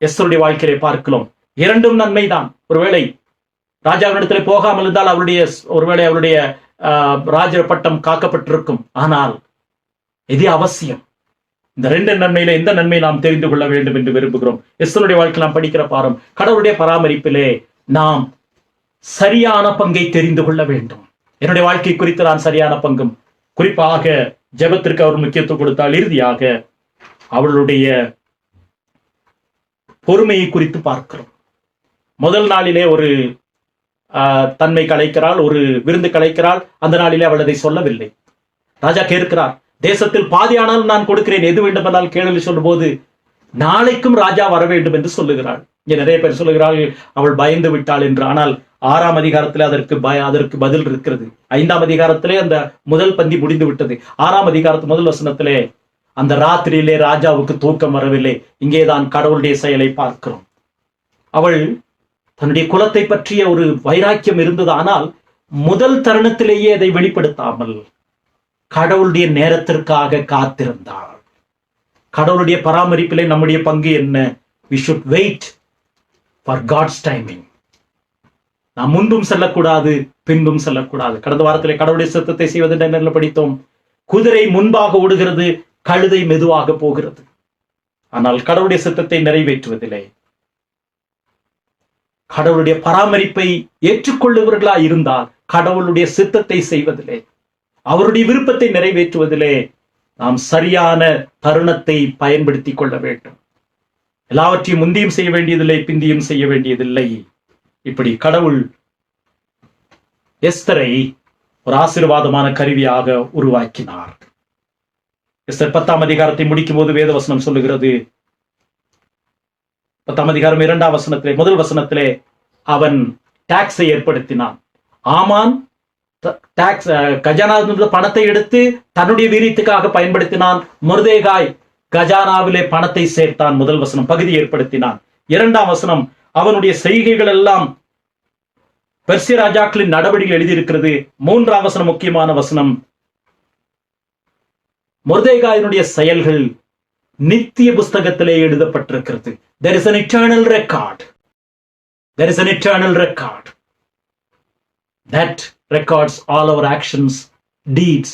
எஸ்தருடைய வாழ்க்கையிலே பார்க்கிறோம். 2ம் நன்மைதான். ஒருவேளை ராஜாவினிடத்திலே போகாமல் இருந்தால் ஒருவேளை அவருடைய ராஜ பட்டம் காக்கப்பட்டிருக்கும். ஆனால் இது அவசியம். இந்த 2 நன்மையில எந்த நன்மை நாம் தெரிந்து கொள்ள வேண்டும் என்று விரும்புகிறோம். எஸ்தருடைய வாழ்க்கை நாம் படிக்கிற பாடம், கடவுளுடைய பராமரிப்பிலே நாம் சரியான பங்கை தெரிந்து கொள்ள வேண்டும். என்னுடைய வாழ்க்கை குறித்து நான் சரியான பங்கும், குறிப்பாக ஜெபத்திற்கு அவர் முக்கியத்துவம் கொடுத்தால், இறுதியாக அவளுடைய பொறுமையை குறித்து பார்க்கிறோம். முதல் நாளிலே ஒரு தன்மை கலைக்கிறாள், ஒரு விருந்து கலைக்கிறாள். அந்த நாளிலே அவள் அதை சொல்லவில்லை. ராஜா கேட்கிறார், தேசத்தில் பாதியானாலும் நான் கொடுக்கிறேன், எது வேண்டுமென்றால் கேள்வி சொல்லும் போது நாளைக்கும் ராஜா வர வேண்டும் என்று சொல்லுகிறாள். இங்கே நிறைய பேர் சொல்லுகிறார்கள் அவள் பயந்து விட்டாள் என்று. ஆனால் 6ஆம் அதிகாரத்திலே அதற்கு பதில் இருக்கிறது. 5ஆம் அதிகாரத்திலே அந்த முதல் பந்தி முடிந்து விட்டது. 6ஆம் அதிகாரத்து முதல் வசனத்திலே, அந்த ராத்திரியிலே ராஜாவுக்கு தூக்கம் வரவில்லை. இங்கேதான் கடவுளுடைய செயலை பார்க்கிறோம். அவள் தன்னுடைய குலத்தை பற்றிய ஒரு வைராக்கியம் இருந்தது. ஆனால் முதல் தருணத்திலேயே அதை வெளிப்படுத்தாமல் கடவுளுடைய நேரத்திற்காக காத்திருந்தாள். கடவுளுடைய பராமரிப்பிலே நம்முடைய பங்கு என்ன? We should wait for God's timing. நாம் முன்பும் செல்லக்கூடாது, பின்பும் செல்லக்கூடாது. கடந்த வாரத்திலே கடவுளுடைய சித்தத்தை செய்வது என்ன படித்தோம்? குதிரை முன்பாக ஓடுகிறது, கழுதை மெதுவாக போகிறது. ஆனால் கடவுளுடைய சித்தத்தை நிறைவேற்றுவதிலே, கடவுளுடைய பராமரிப்பை ஏற்றுக்கொள்ளுவர்களா இருந்தால், கடவுளுடைய சித்தத்தை செய்வதிலே, அவருடைய விருப்பத்தை நிறைவேற்றுவதிலே நாம் சரியான தருணத்தை பயன்படுத்தி கொள்ள வேண்டும். எல்லாவற்றையும் முந்தியும் செய்ய வேண்டியதில்லை, பிந்தியும் செய்ய வேண்டியதில்லை. இப்படி கடவுள் எஸ்தரை ஒரு ஆசீர்வாதமான கருவியாக உருவாக்கினார். எஸ்தர் 10ஆம் அதிகாரத்தை முடிக்கும் போது வேதவசனம் சொல்லுகிறது, 10ஆம் அதிகாரம் 2ஆம் வசனத்திலே, முதல் வசனத்திலே, அவன் டாக்ஸை ஏற்படுத்தினான். ஆமான் டாக்ஸ் கஜானா பணத்தை எடுத்து தன்னுடைய வீரியத்துக்காக பயன்படுத்தினான். மொர்தேகாய் கஜானாவிலே பணத்தை சேர்த்தான். முதல் வசனம். பகுதி ஏற்படுத்தினான். இரண்டாம் வசனம், அவனுடைய செய்கைகள் எல்லாம் பெர்சிய ராஜாக்களின் நடவடிக்கைகள் எழுதியிருக்கிறது. மூன்றாம் வசனம் முக்கியமான வசனம், மொர்தெகாயினுடைய செயல்கள் நித்திய புஸ்தகத்திலே எழுதப்பட்டிருக்கிறது. There is an eternal record. There is an eternal record that records all our actions, deeds,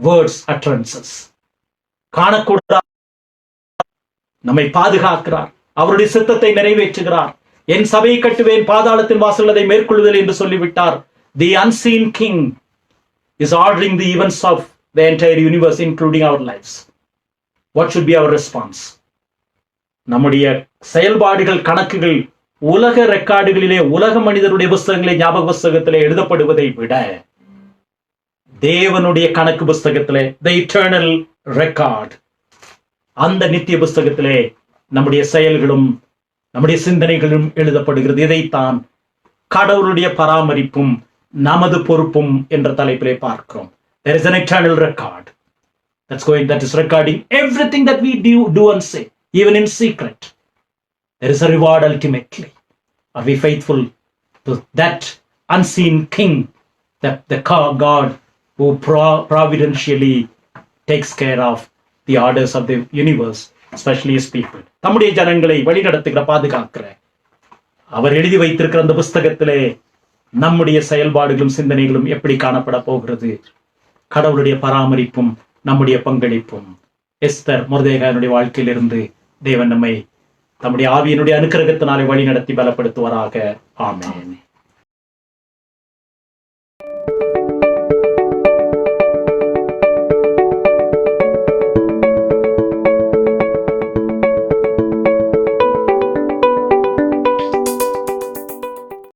words, utterances. காணக்கூடாத நம்மை பாதுகாக்கிறார். அவருடைய சித்தத்தை நிறைவேற்றுகிறார். என் சபையை கட்டுவேன், பாதாளத்தின் வாசல் அதை மேற்கொள்ளுதல் என்று சொல்லிவிட்டார். The unseen king is ordering the events of the entire universe, including our lives. What should be our response? நம்முடைய செயல்பாடுகள், கணக்குகள் உலக ரெக்கார்டுகளிலே, உலக மனிதருடைய புஸ்தகங்களே, ஞாபக புஸ்தகத்திலே எழுதப்படுவதை விட தேவனுடைய கணக்கு புஸ்தகத்திலே, the eternal record, அந்த நித்திய புஸ்தகத்திலே நம்முடைய செயல்களும் நம்முடைய சிந்தனைகளும் எழுதப்படுகிறது. இதைத்தான் கடவுளுடைய பராமரிப்பும் நமது பொறுப்பும் என்ற தலைப்பிலே பார்க்கிறோம். There is an eternal record that is recording everything that we do and say, even in secret. There is a reward ultimately. Are we faithful to that unseen king, that the God who providentially takes care of the orders of the universe, especially his people? தம்முடைய ஜனங்களை வழிநடத்துகிற, பாதுகாக்கிற அவர் எழுதி வைத்திருக்கிற அந்த புஸ்தகத்திலே நம்முடைய செயல்பாடுகளும் சிந்தனைகளும் எப்படி காணப்பட போகிறது? கடவுளுடைய பராமரிப்பும் நம்முடைய பங்களிப்பும். எஸ்தர், மொர்தெகாயினுடைய வாழ்க்கையிலிருந்து தேவன் நம்மை தம்முடைய ஆவியினுடைய அனுக்கிரகத்தினாலே வழி நடத்தி பலப்படுத்துவாராக. ஆமென்.